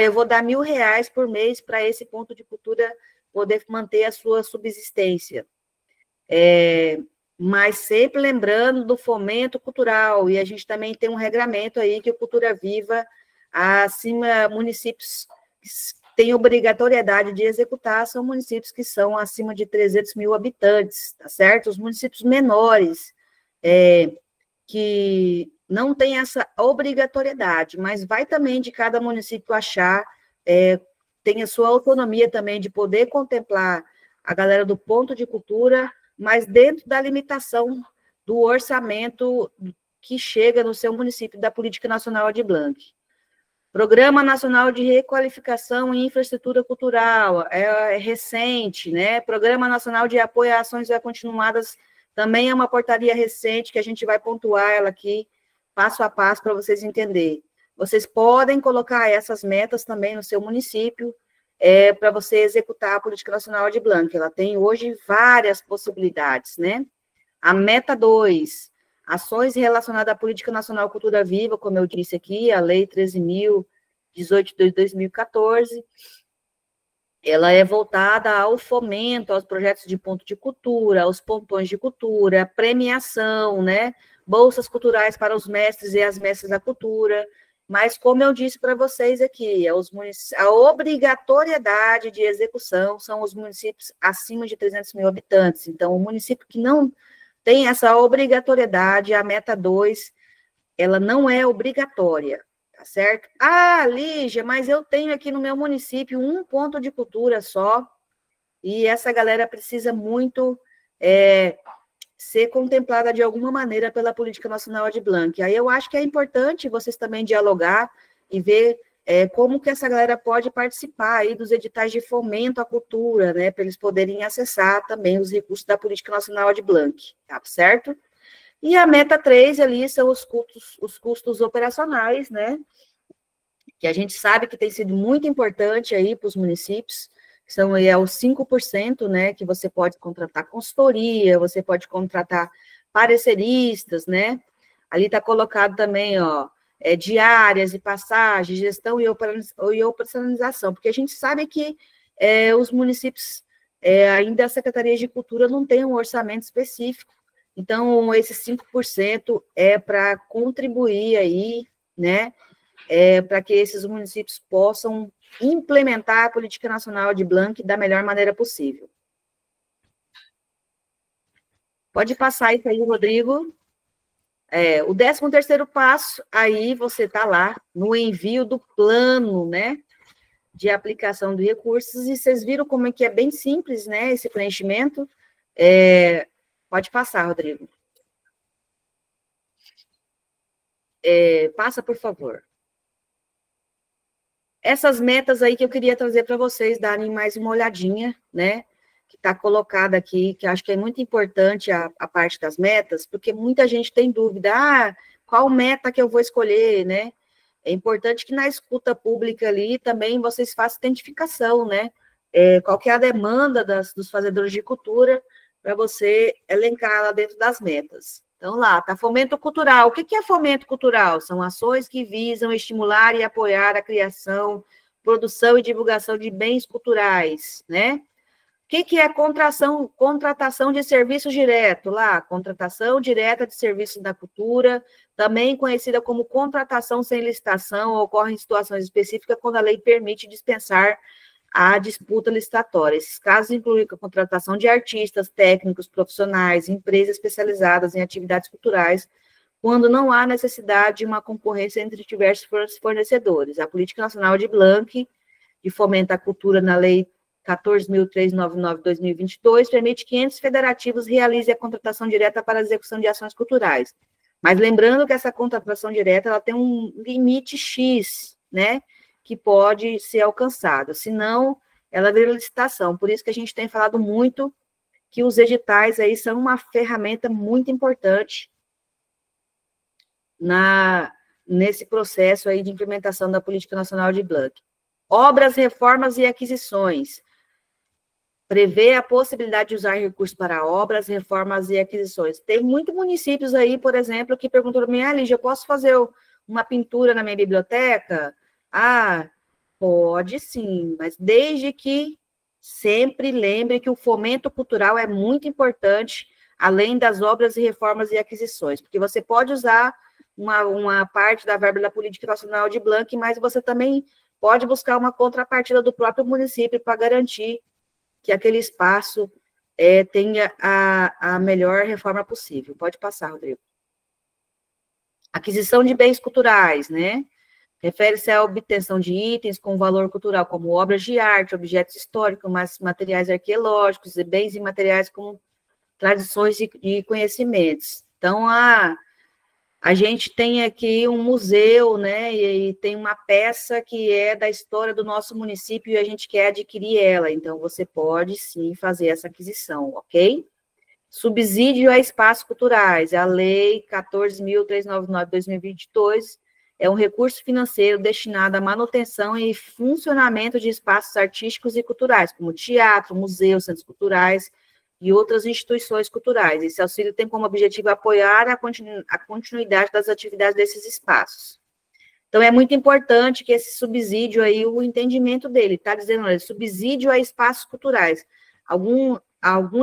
Eu vou dar R$1.000 por mês para esse ponto de cultura poder manter a sua subsistência. Mas sempre lembrando do fomento cultural, e a gente também tem um regramento aí que o Cultura Viva, acima, municípios que têm obrigatoriedade de executar, são municípios que são acima de 300 mil habitantes, tá certo? Os municípios menores, que não têm essa obrigatoriedade, mas vai também de cada município achar, tem a sua autonomia também de poder contemplar a galera do ponto de cultura, mas dentro da limitação do orçamento que chega no seu município da Política Nacional Aldir Blanc. Programa Nacional de Requalificação e Infraestrutura Cultural, é recente, né? Programa Nacional de Apoio a Ações Continuadas, também é uma portaria recente, que a gente vai pontuar ela aqui, passo a passo, para vocês entenderem. Vocês podem colocar essas metas também no seu município, para você executar a Política Nacional Aldir Blanc. Ela tem hoje várias possibilidades, né? A meta 2, ações relacionadas à Política Nacional Cultura Viva, como eu disse aqui, a Lei 13.018 de 2014, ela é voltada ao fomento, aos projetos de ponto de cultura, aos pontões de cultura, premiação, né? Bolsas culturais para os mestres e as mestras da cultura. Mas, como eu disse para vocês aqui, a obrigatoriedade de execução são os municípios acima de 300 mil habitantes. Então, o município que não tem essa obrigatoriedade, a meta 2, ela não é obrigatória, tá certo? Lígia, mas eu tenho aqui no meu município um ponto de cultura só, e essa galera precisa muito ser contemplada de alguma maneira pela Política Nacional Aldir Blanc. Aí eu acho que é importante vocês também dialogar e ver como que essa galera pode participar aí dos editais de fomento à cultura, né, para eles poderem acessar também os recursos da Política Nacional Aldir Blanc, tá certo? E a meta 3 ali são os custos operacionais, né, que a gente sabe que tem sido muito importante aí para os municípios, são os 5%, né, que você pode contratar consultoria, você pode contratar pareceristas, né, ali está colocado também, diárias e passagens, gestão e operacionalização, porque a gente sabe que os municípios, ainda a Secretaria de Cultura não tem um orçamento específico, então esses 5% é para contribuir aí, né, para que esses municípios possam implementar a Política Nacional Aldir Blanc da melhor maneira possível. Pode passar isso aí, Rodrigo. O 13º passo, aí você está lá no envio do plano, né, de aplicação de recursos, e vocês viram como é que é bem simples, né, esse preenchimento. Pode passar, Rodrigo. Passa, por favor. Essas metas aí que eu queria trazer para vocês darem mais uma olhadinha, né, que está colocada aqui, que acho que é muito importante a parte das metas, porque muita gente tem dúvida, qual meta que eu vou escolher, né? É importante que na escuta pública ali também vocês façam identificação, né? Qual que é a demanda dos fazedores de cultura para você elencar lá dentro das metas. Então, lá, tá fomento cultural. O que é fomento cultural? São ações que visam estimular e apoiar a criação, produção e divulgação de bens culturais, né? O que é contratação de serviço direto? Lá, contratação direta de serviços da cultura, também conhecida como contratação sem licitação, ocorre em situações específicas quando a lei permite dispensar a disputa licitatória. Esses casos incluem a contratação de artistas, técnicos, profissionais, empresas especializadas em atividades culturais, quando não há necessidade de uma concorrência entre diversos fornecedores. A Política Nacional Aldir Blanc, de fomento à cultura na Lei 14.399 de 2022, permite que entes federativos realizem a contratação direta para a execução de ações culturais. Mas lembrando que essa contratação direta ela tem um limite X, né, que pode ser alcançado, senão ela vira licitação. Por isso que a gente tem falado muito que os editais aí são uma ferramenta muito importante nesse processo aí de implementação da Política Nacional de Blanc. Obras, reformas e aquisições. Prevê a possibilidade de usar recursos para obras, reformas e aquisições. Tem muitos municípios aí, por exemplo, que perguntam para mim, Lígia, eu posso fazer uma pintura na minha biblioteca? Ah, pode sim, mas desde que sempre lembre que o fomento cultural é muito importante, além das obras e reformas e aquisições, porque você pode usar uma parte da verba da Política Nacional de Blanc, mas você também pode buscar uma contrapartida do próprio município para garantir que aquele espaço tenha a melhor reforma possível. Pode passar, Rodrigo. Aquisição de bens culturais, né? Refere-se à obtenção de itens com valor cultural, como obras de arte, objetos históricos, materiais arqueológicos e bens imateriais como tradições e conhecimentos. Então, a gente tem aqui um museu, né, e tem uma peça que é da história do nosso município e a gente quer adquirir ela, então você pode sim fazer essa aquisição, ok? Subsídio a espaços culturais, a Lei 14.399/2022 é um recurso financeiro destinado à manutenção e funcionamento de espaços artísticos e culturais, como teatro, museus, centros culturais, e outras instituições culturais. Esse auxílio tem como objetivo apoiar a continuidade das atividades desses espaços. Então, é muito importante que esse subsídio aí, o entendimento dele, está dizendo, olha, subsídio a espaços culturais. Algum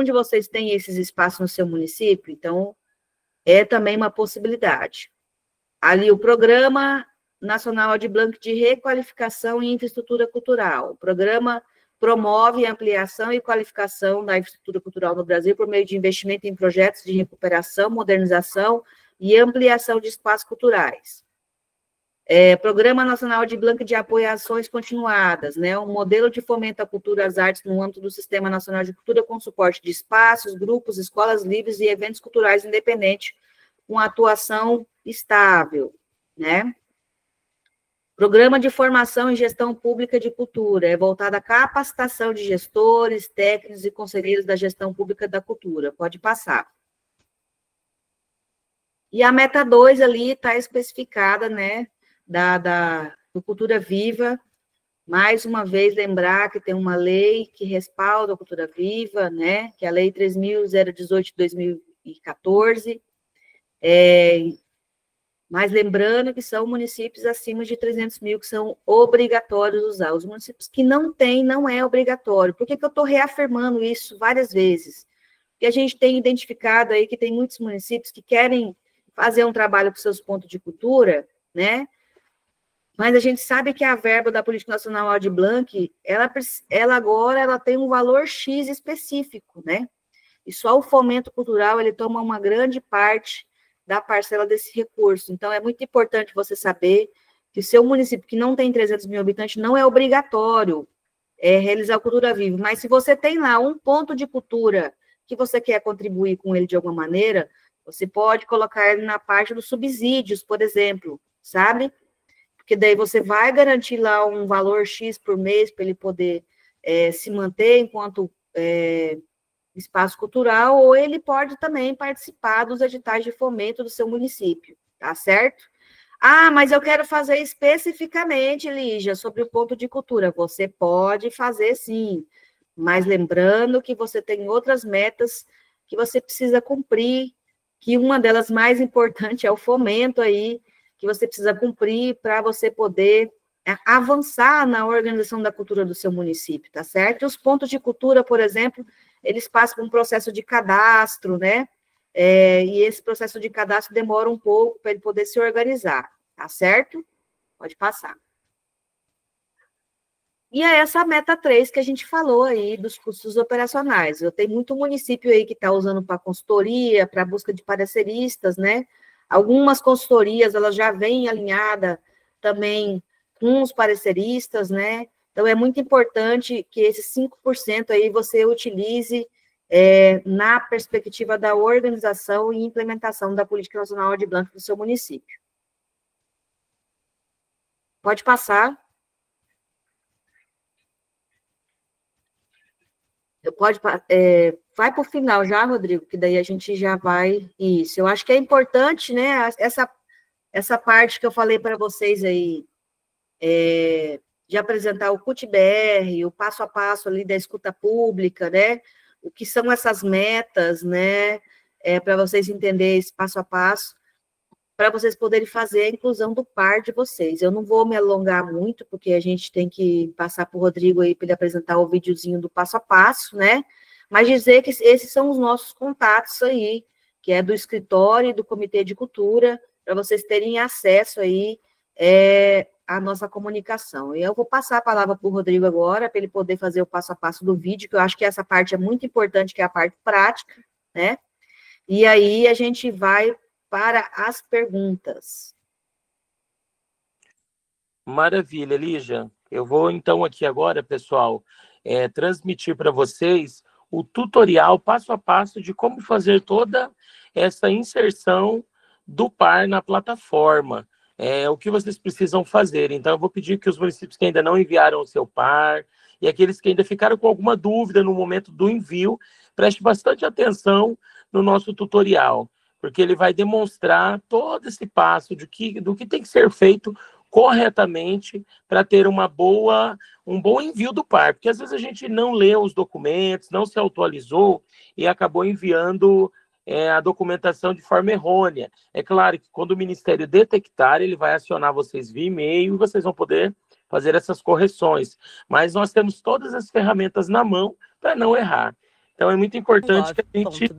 de vocês tem esses espaços no seu município? Então, é também uma possibilidade. Ali, o Programa Nacional de Blanc de Requalificação e Infraestrutura Cultural. O programa promove a ampliação e qualificação da infraestrutura cultural no Brasil por meio de investimento em projetos de recuperação, modernização e ampliação de espaços culturais. Programa Nacional de Blanc de Apoio a Ações Continuadas, né? Um modelo de fomento à cultura e às artes no âmbito do Sistema Nacional de Cultura com suporte de espaços, grupos, escolas livres e eventos culturais independentes com atuação estável, né? Programa de Formação em Gestão Pública de Cultura, é voltado à capacitação de gestores, técnicos e conselheiros da gestão pública da cultura. Pode passar. E a meta 2 ali está especificada, né, do Cultura Viva. Mais uma vez, lembrar que tem uma lei que respalda a Cultura Viva, né, que é a Lei 3.018 de 2014. Mas lembrando que são municípios acima de 300 mil que são obrigatórios usar. Os municípios que não têm, não é obrigatório. Por que eu estou reafirmando isso várias vezes? Porque a gente tem identificado aí que tem muitos municípios que querem fazer um trabalho com seus pontos de cultura, né? Mas a gente sabe que a verba da Política Nacional de Blanc, ela agora tem um valor X específico, né? E só o fomento cultural, ele toma uma grande parte da parcela desse recurso. Então, é muito importante você saber que o seu município, que não tem 300 mil habitantes, não é obrigatório realizar a Cultura Viva, mas se você tem lá um ponto de cultura que você quer contribuir com ele de alguma maneira, você pode colocar ele na parte dos subsídios, por exemplo, sabe? Porque daí você vai garantir lá um valor X por mês para ele poder se manter enquanto espaço cultural, ou ele pode também participar dos editais de fomento do seu município, tá certo? Ah, mas eu quero fazer especificamente, Lígia, sobre o ponto de cultura. Você pode fazer sim, mas lembrando que você tem outras metas que você precisa cumprir, que uma delas mais importante é o fomento aí, que você precisa cumprir para você poder avançar na organização da cultura do seu município, tá certo? E os pontos de cultura, por exemplo, eles passam por um processo de cadastro, né? E esse processo de cadastro demora um pouco para ele poder se organizar, tá certo? Pode passar. E é essa meta 3 que a gente falou aí dos custos operacionais. Eu tenho muito município aí que está usando para consultoria, para busca de pareceristas, né? Algumas consultorias, elas já vêm alinhadas também com os pareceristas, né? Então, é muito importante que esses 5% aí você utilize na perspectiva da organização e implementação da Política Nacional de Blanc do seu município. Pode passar. Vai para o final já, Rodrigo, que daí a gente já vai... Isso, eu acho que é importante, né, essa parte que eu falei para vocês aí, de apresentar o CUT-BR, o passo a passo ali da escuta pública, né? O que são essas metas, né? Para vocês entenderem esse passo a passo, para vocês poderem fazer a inclusão do par de vocês. Eu não vou me alongar muito, porque a gente tem que passar para o Rodrigo aí para ele apresentar o videozinho do passo a passo, né? Mas dizer que esses são os nossos contatos aí, que é do escritório e do Comitê de Cultura, para vocês terem acesso aí à nossa comunicação. E eu vou passar a palavra para o Rodrigo agora, para ele poder fazer o passo a passo do vídeo, que eu acho que essa parte é muito importante, que é a parte prática, né? E aí a gente vai para as perguntas. Maravilha, Lígia. Eu vou, então, aqui agora, pessoal, transmitir para vocês o tutorial passo a passo de como fazer toda essa inserção do par na plataforma. O que vocês precisam fazer. Então, eu vou pedir que os municípios que ainda não enviaram o seu par e aqueles que ainda ficaram com alguma dúvida no momento do envio, preste bastante atenção no nosso tutorial, porque ele vai demonstrar todo esse passo do que tem que ser feito corretamente para ter um bom envio do par, porque às vezes a gente não lê os documentos, não se atualizou e acabou enviando a documentação de forma errônea. É claro que quando o Ministério detectar, ele vai acionar vocês via e-mail e vocês vão poder fazer essas correções. Mas nós temos todas as ferramentas na mão para não errar. Então é muito importante que a gente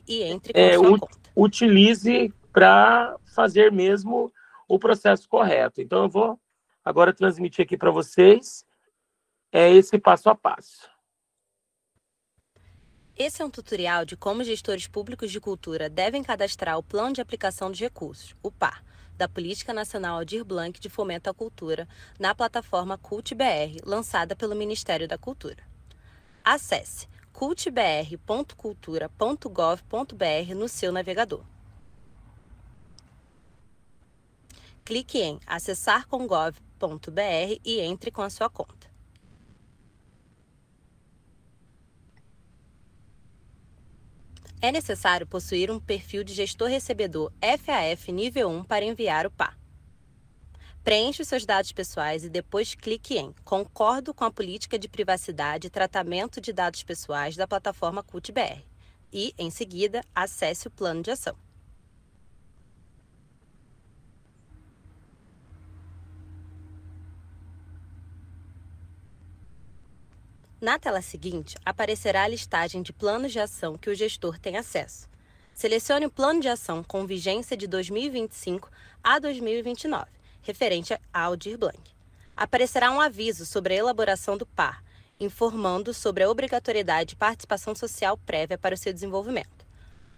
e entre com sua conta. Utilize para fazer mesmo o processo correto. Então eu vou agora transmitir aqui para vocês esse passo a passo. Esse é um tutorial de como gestores públicos de cultura devem cadastrar o Plano de Aplicação dos Recursos, o PAR, da Política Nacional Aldir Blanc de Fomento à Cultura, na plataforma CUT-BR, lançada pelo Ministério da Cultura. Acesse cultbr.cultura.gov.br no seu navegador. Clique em Acessar com gov.br e entre com a sua conta. É necessário possuir um perfil de gestor recebedor FAF nível 1 para enviar o PAR. Preencha os seus dados pessoais e depois clique em Concordo com a política de privacidade e tratamento de dados pessoais da plataforma CUT-BR e, em seguida, acesse o plano de ação. Na tela seguinte, aparecerá a listagem de planos de ação que o gestor tem acesso. Selecione o plano de ação com vigência de 2025 a 2029, referente a Aldir Blanc. Aparecerá um aviso sobre a elaboração do PAR, informando sobre a obrigatoriedade de participação social prévia para o seu desenvolvimento.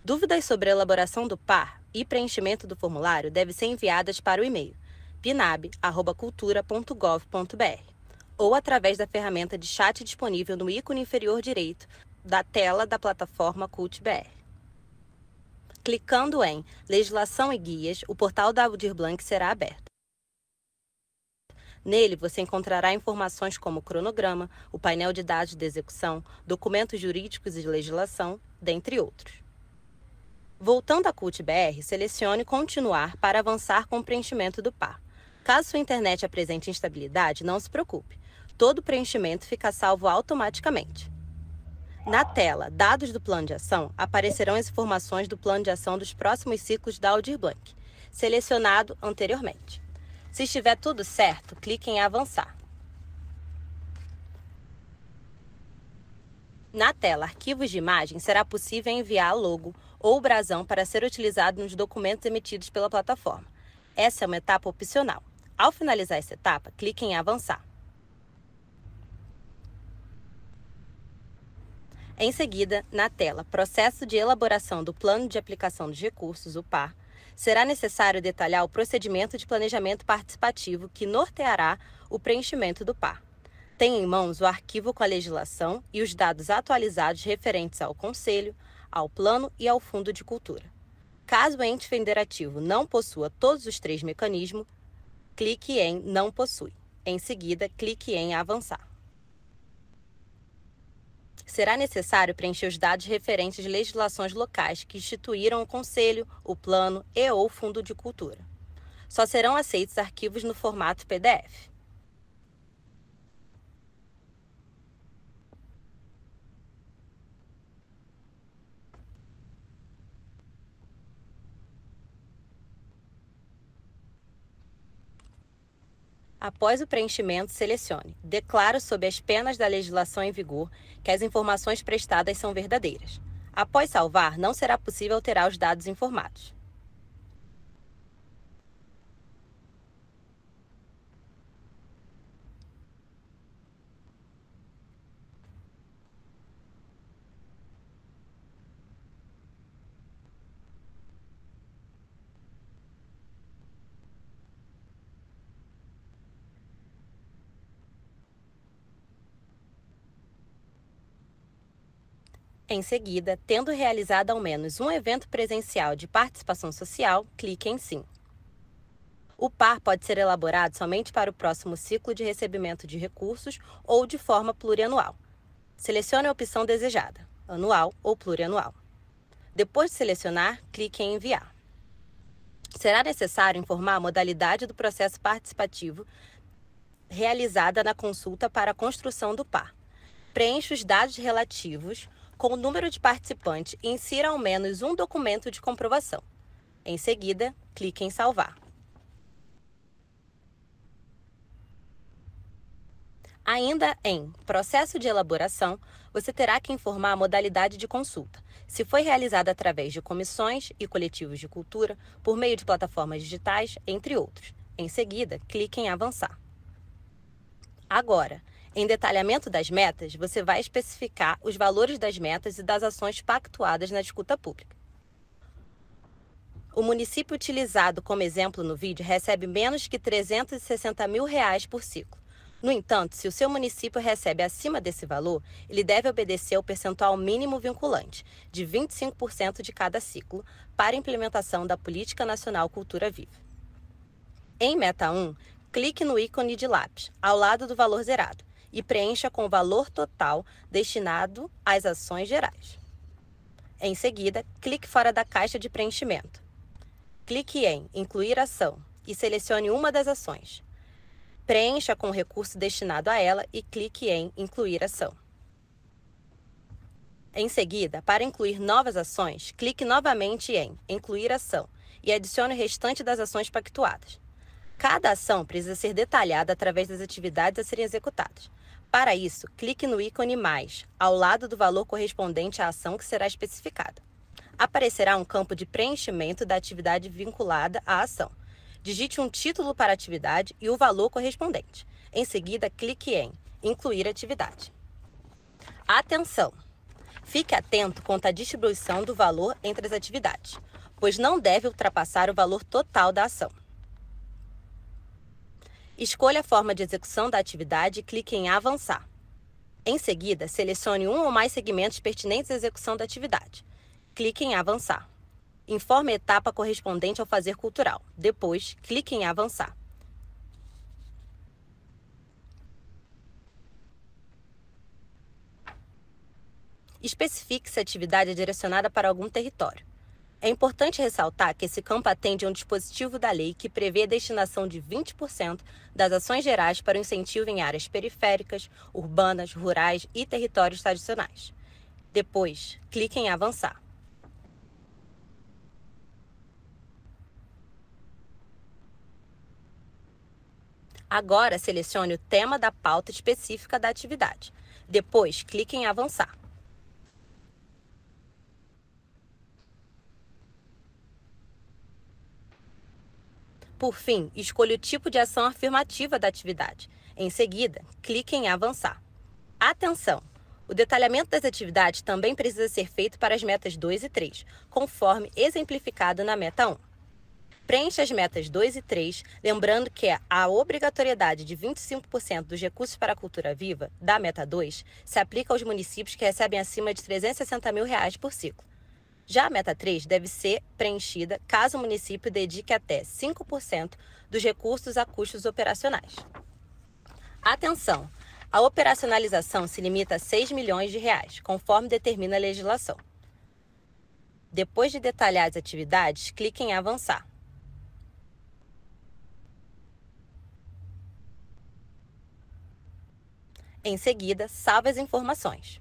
Dúvidas sobre a elaboração do PAR e preenchimento do formulário devem ser enviadas para o e-mail pinab@cultura.gov.br ou através da ferramenta de chat disponível no ícone inferior direito da tela da plataforma CUT-BR. Clicando em Legislação e Guias, o portal da Aldir Blanc será aberto. Nele, você encontrará informações como o cronograma, o painel de dados de execução, documentos jurídicos e de legislação, dentre outros. Voltando à CUT-BR, selecione Continuar para avançar com o preenchimento do PAR. Caso sua internet apresente instabilidade, não se preocupe. Todo preenchimento fica salvo automaticamente. Na tela Dados do Plano de Ação, aparecerão as informações do plano de ação dos próximos ciclos da Aldir Blanc, selecionado anteriormente. Se estiver tudo certo, clique em Avançar. Na tela Arquivos de Imagem, será possível enviar logo ou brasão para ser utilizado nos documentos emitidos pela plataforma. Essa é uma etapa opcional. Ao finalizar essa etapa, clique em Avançar. Em seguida, na tela Processo de elaboração do Plano de Aplicação dos Recursos, o PAR, será necessário detalhar o procedimento de planejamento participativo que norteará o preenchimento do PAR. Tenha em mãos o arquivo com a legislação e os dados atualizados referentes ao Conselho, ao Plano e ao Fundo de Cultura. Caso o ente federativo não possua todos os 3 mecanismos, clique em Não possui. Em seguida, clique em Avançar. Será necessário preencher os dados referentes de legislações locais que instituíram o Conselho, o Plano e ou Fundo de Cultura. só serão aceitos arquivos no formato PDF. Após o preenchimento, selecione "Declaro sob as penas da legislação em vigor que as informações prestadas são verdadeiras". Após salvar, não será possível alterar os dados informados. Em seguida, tendo realizado ao menos um evento presencial de participação social, clique em Sim. O PAR pode ser elaborado somente para o próximo ciclo de recebimento de recursos ou de forma plurianual. Selecione a opção desejada, anual ou plurianual. Depois de selecionar, clique em Enviar. Será necessário informar a modalidade do processo participativo realizada na consulta para a construção do PAR. Preencha os dados relativos com o número de participantes e insira ao menos um documento de comprovação. Em seguida, clique em Salvar. Ainda em Processo de elaboração, você terá que informar a modalidade de consulta, se foi realizada através de comissões e coletivos de cultura, por meio de plataformas digitais, entre outros. Em seguida, clique em Avançar. Agora, em detalhamento das metas, você vai especificar os valores das metas e das ações pactuadas na escuta pública. O município utilizado como exemplo no vídeo recebe menos que R$ 360 mil por ciclo. No entanto, se o seu município recebe acima desse valor, ele deve obedecer ao percentual mínimo vinculante, de 25% de cada ciclo, para a implementação da Política Nacional Cultura Viva. Em Meta 1, clique no ícone de lápis, ao lado do valor zerado, e preencha com o valor total destinado às ações gerais. Em seguida, clique fora da caixa de preenchimento. Clique em Incluir ação e selecione uma das ações. Preencha com o recurso destinado a ela e clique em Incluir ação. Em seguida, para incluir novas ações, clique novamente em Incluir ação e adicione o restante das ações pactuadas. Cada ação precisa ser detalhada através das atividades a serem executadas. Para isso, clique no ícone mais, ao lado do valor correspondente à ação que será especificada. Aparecerá um campo de preenchimento da atividade vinculada à ação. Digite um título para a atividade e o valor correspondente. Em seguida, clique em Incluir atividade. Atenção! Fique atento quanto à distribuição do valor entre as atividades, pois não deve ultrapassar o valor total da ação. Escolha a forma de execução da atividade e clique em Avançar. Em seguida, selecione um ou mais segmentos pertinentes à execução da atividade. Clique em Avançar. Informe a etapa correspondente ao fazer cultural. Depois, clique em Avançar. Especifique se a atividade é direcionada para algum território. É importante ressaltar que esse campo atende a um dispositivo da lei que prevê a destinação de 20% das ações gerais para o incentivo em áreas periféricas, urbanas, rurais e territórios tradicionais. Depois, clique em Avançar. Agora, selecione o tema da pauta específica da atividade. Depois, clique em Avançar. Por fim, escolha o tipo de ação afirmativa da atividade. Em seguida, clique em Avançar. Atenção! O detalhamento das atividades também precisa ser feito para as metas 2 e 3, conforme exemplificado na Meta 1. Preencha as metas 2 e 3, lembrando que a obrigatoriedade de 25% dos recursos para a cultura viva, da Meta 2, se aplica aos municípios que recebem acima de R$ 360 mil por ciclo. Já a Meta 3 deve ser preenchida caso o município dedique até 5% dos recursos a custos operacionais. Atenção! A operacionalização se limita a R$ 6 milhões, conforme determina a legislação. Depois de detalhar as atividades, clique em Avançar. Em seguida, salve as informações.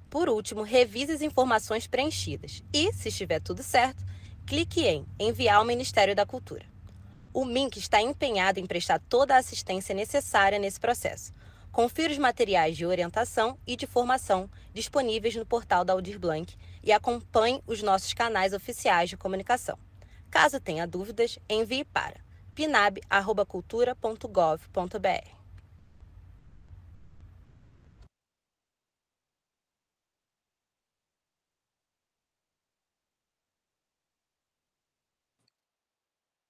Por último, revise as informações preenchidas e, se estiver tudo certo, clique em Enviar ao Ministério da Cultura. O MINC está empenhado em prestar toda a assistência necessária nesse processo. Confira os materiais de orientação e de formação disponíveis no portal da Aldir Blanc e acompanhe os nossos canais oficiais de comunicação. Caso tenha dúvidas, envie para pinab@cultura.gov.br.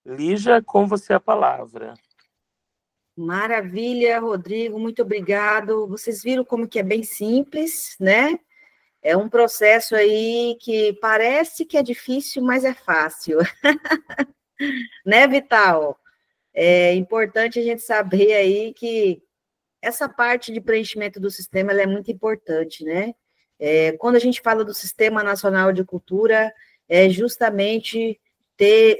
Lígia, com você a palavra. Maravilha, Rodrigo, muito obrigado. Vocês viram como que é bem simples, né? É um processo aí que parece que é difícil, mas é fácil. Né, Vital? É importante a gente saber aí que essa parte de preenchimento do sistema ela é muito importante, né? Quando a gente fala do Sistema Nacional de Cultura, é justamente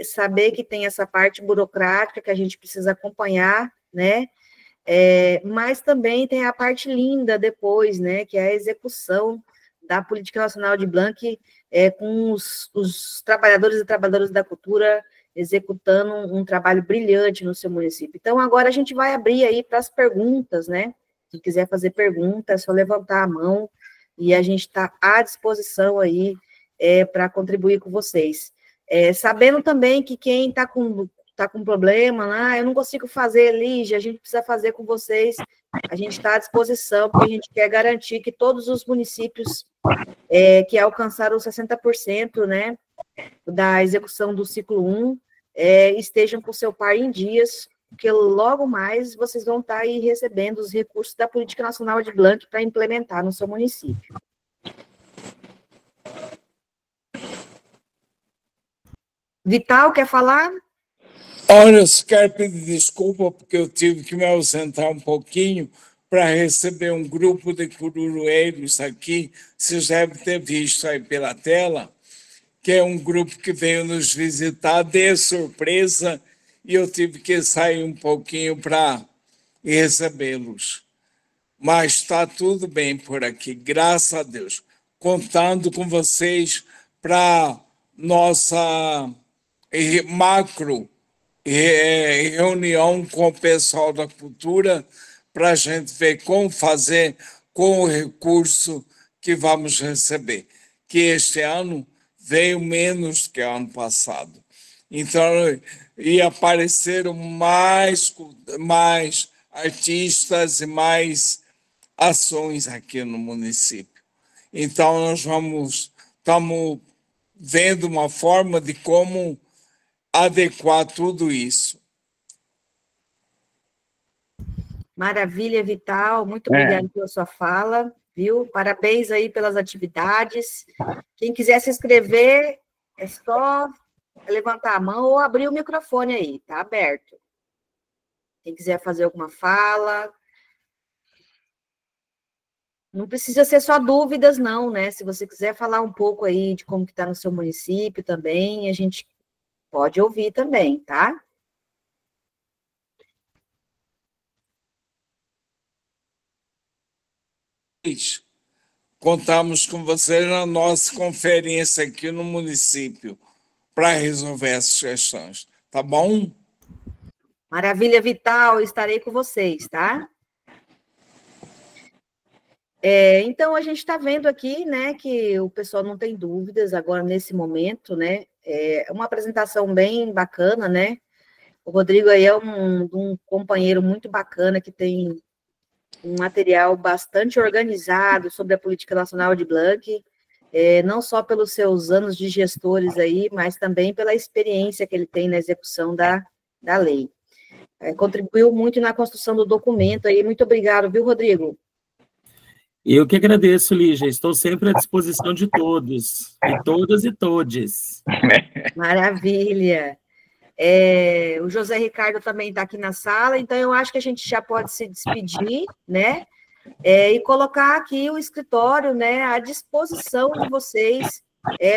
saber que tem essa parte burocrática que a gente precisa acompanhar, né? Mas também tem a parte linda depois, né? Que é a execução da Política Nacional de Blanc, com os trabalhadores e trabalhadoras da cultura executando um trabalho brilhante no seu município. Então, agora a gente vai abrir aí para as perguntas, né? Se quiser fazer pergunta, é só levantar a mão e a gente está à disposição aí para contribuir com vocês. Sabendo também que quem está com problema, eu não consigo fazer, Lígia, a gente precisa fazer com vocês, a gente está à disposição, porque a gente quer garantir que todos os municípios que alcançaram 60%, né, da execução do ciclo 1, estejam com seu par em dias, porque logo mais vocês vão estar aí recebendo os recursos da Política Nacional de Blanc para implementar no seu município. Vital, quer falar? Olha, eu quero pedir desculpa porque eu tive que me ausentar um pouquinho para receber um grupo de cururueiros aqui, vocês devem ter visto aí pela tela, que é um grupo que veio nos visitar de surpresa e eu tive que sair um pouquinho para recebê-los. Mas está tudo bem por aqui, graças a Deus. Contando com vocês para nossa macro reunião com o pessoal da cultura para a gente ver como fazer com o recurso que vamos receber, que este ano veio menos que o ano passado. Então, e apareceram mais artistas e mais ações aqui no município. Então, nós estamos vendo uma forma de como adequar tudo isso. Maravilha, Vital, muito obrigada pela sua fala, viu? Parabéns aí pelas atividades. Quem quiser se inscrever, é só levantar a mão ou abrir o microfone aí, tá aberto. Quem quiser fazer alguma fala. Não precisa ser só dúvidas, não, né? Se você quiser falar um pouco aí de como que está no seu município também, a gente pode ouvir também, tá? Contamos com você na nossa conferência aqui no município para resolver essas questões, tá bom? Maravilha, Vital, estarei com vocês, tá? Então, a gente está vendo aqui, né, que o pessoal não tem dúvidas agora nesse momento, né? É uma apresentação bem bacana, né? O Rodrigo aí é um companheiro muito bacana que tem um material bastante organizado sobre a Política Nacional de Blanc, não só pelos seus anos de gestores aí, mas também pela experiência que ele tem na execução da lei. Contribuiu muito na construção do documento aí. Muito obrigado, viu, Rodrigo? Eu que agradeço, Lígia. Estou sempre à disposição de todos, e todas e todes. Maravilha. O José Ricardo também está aqui na sala, então eu acho que a gente já pode se despedir, né? E colocar aqui o escritório, né, à disposição de vocês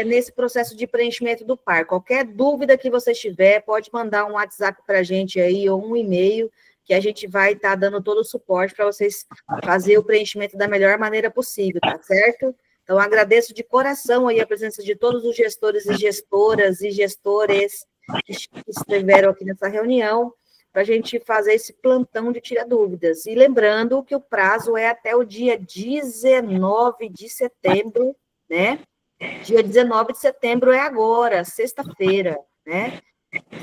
nesse processo de preenchimento do par. Qualquer dúvida que você tiver, pode mandar um WhatsApp para a gente aí, ou um e-mail, que a gente vai estar dando todo o suporte para vocês fazer o preenchimento da melhor maneira possível, tá certo? Então, agradeço de coração aí a presença de todos os gestores e gestoras e gestores que estiveram aqui nessa reunião, para a gente fazer esse plantão de tira dúvidas. E lembrando que o prazo é até o dia 19 de setembro, né? Dia 19 de setembro é agora, sexta-feira, né?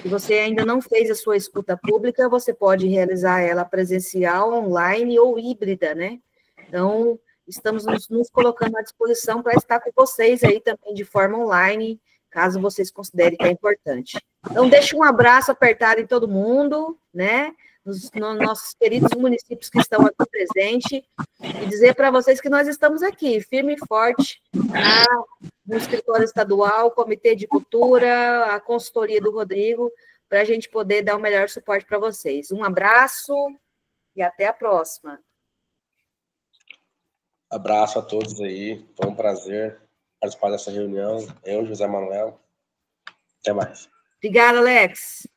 Se você ainda não fez a sua escuta pública, você pode realizar ela presencial, online ou híbrida, né? Então, estamos nos colocando à disposição para estar com vocês aí também de forma online, caso vocês considerem que é importante. Então, deixa um abraço apertado em todo mundo, né? Nos nossos queridos municípios que estão aqui presentes, e dizer para vocês que nós estamos aqui, firme e forte, no escritório estadual, Comitê de Cultura, a consultoria do Rodrigo, para a gente poder dar o melhor suporte para vocês. Um abraço e até a próxima. Abraço a todos aí, foi um prazer participar dessa reunião. Eu, José Manuel. Até mais. Obrigada, Alex.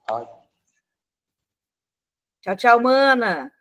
Ai. Tchau, tchau, mana.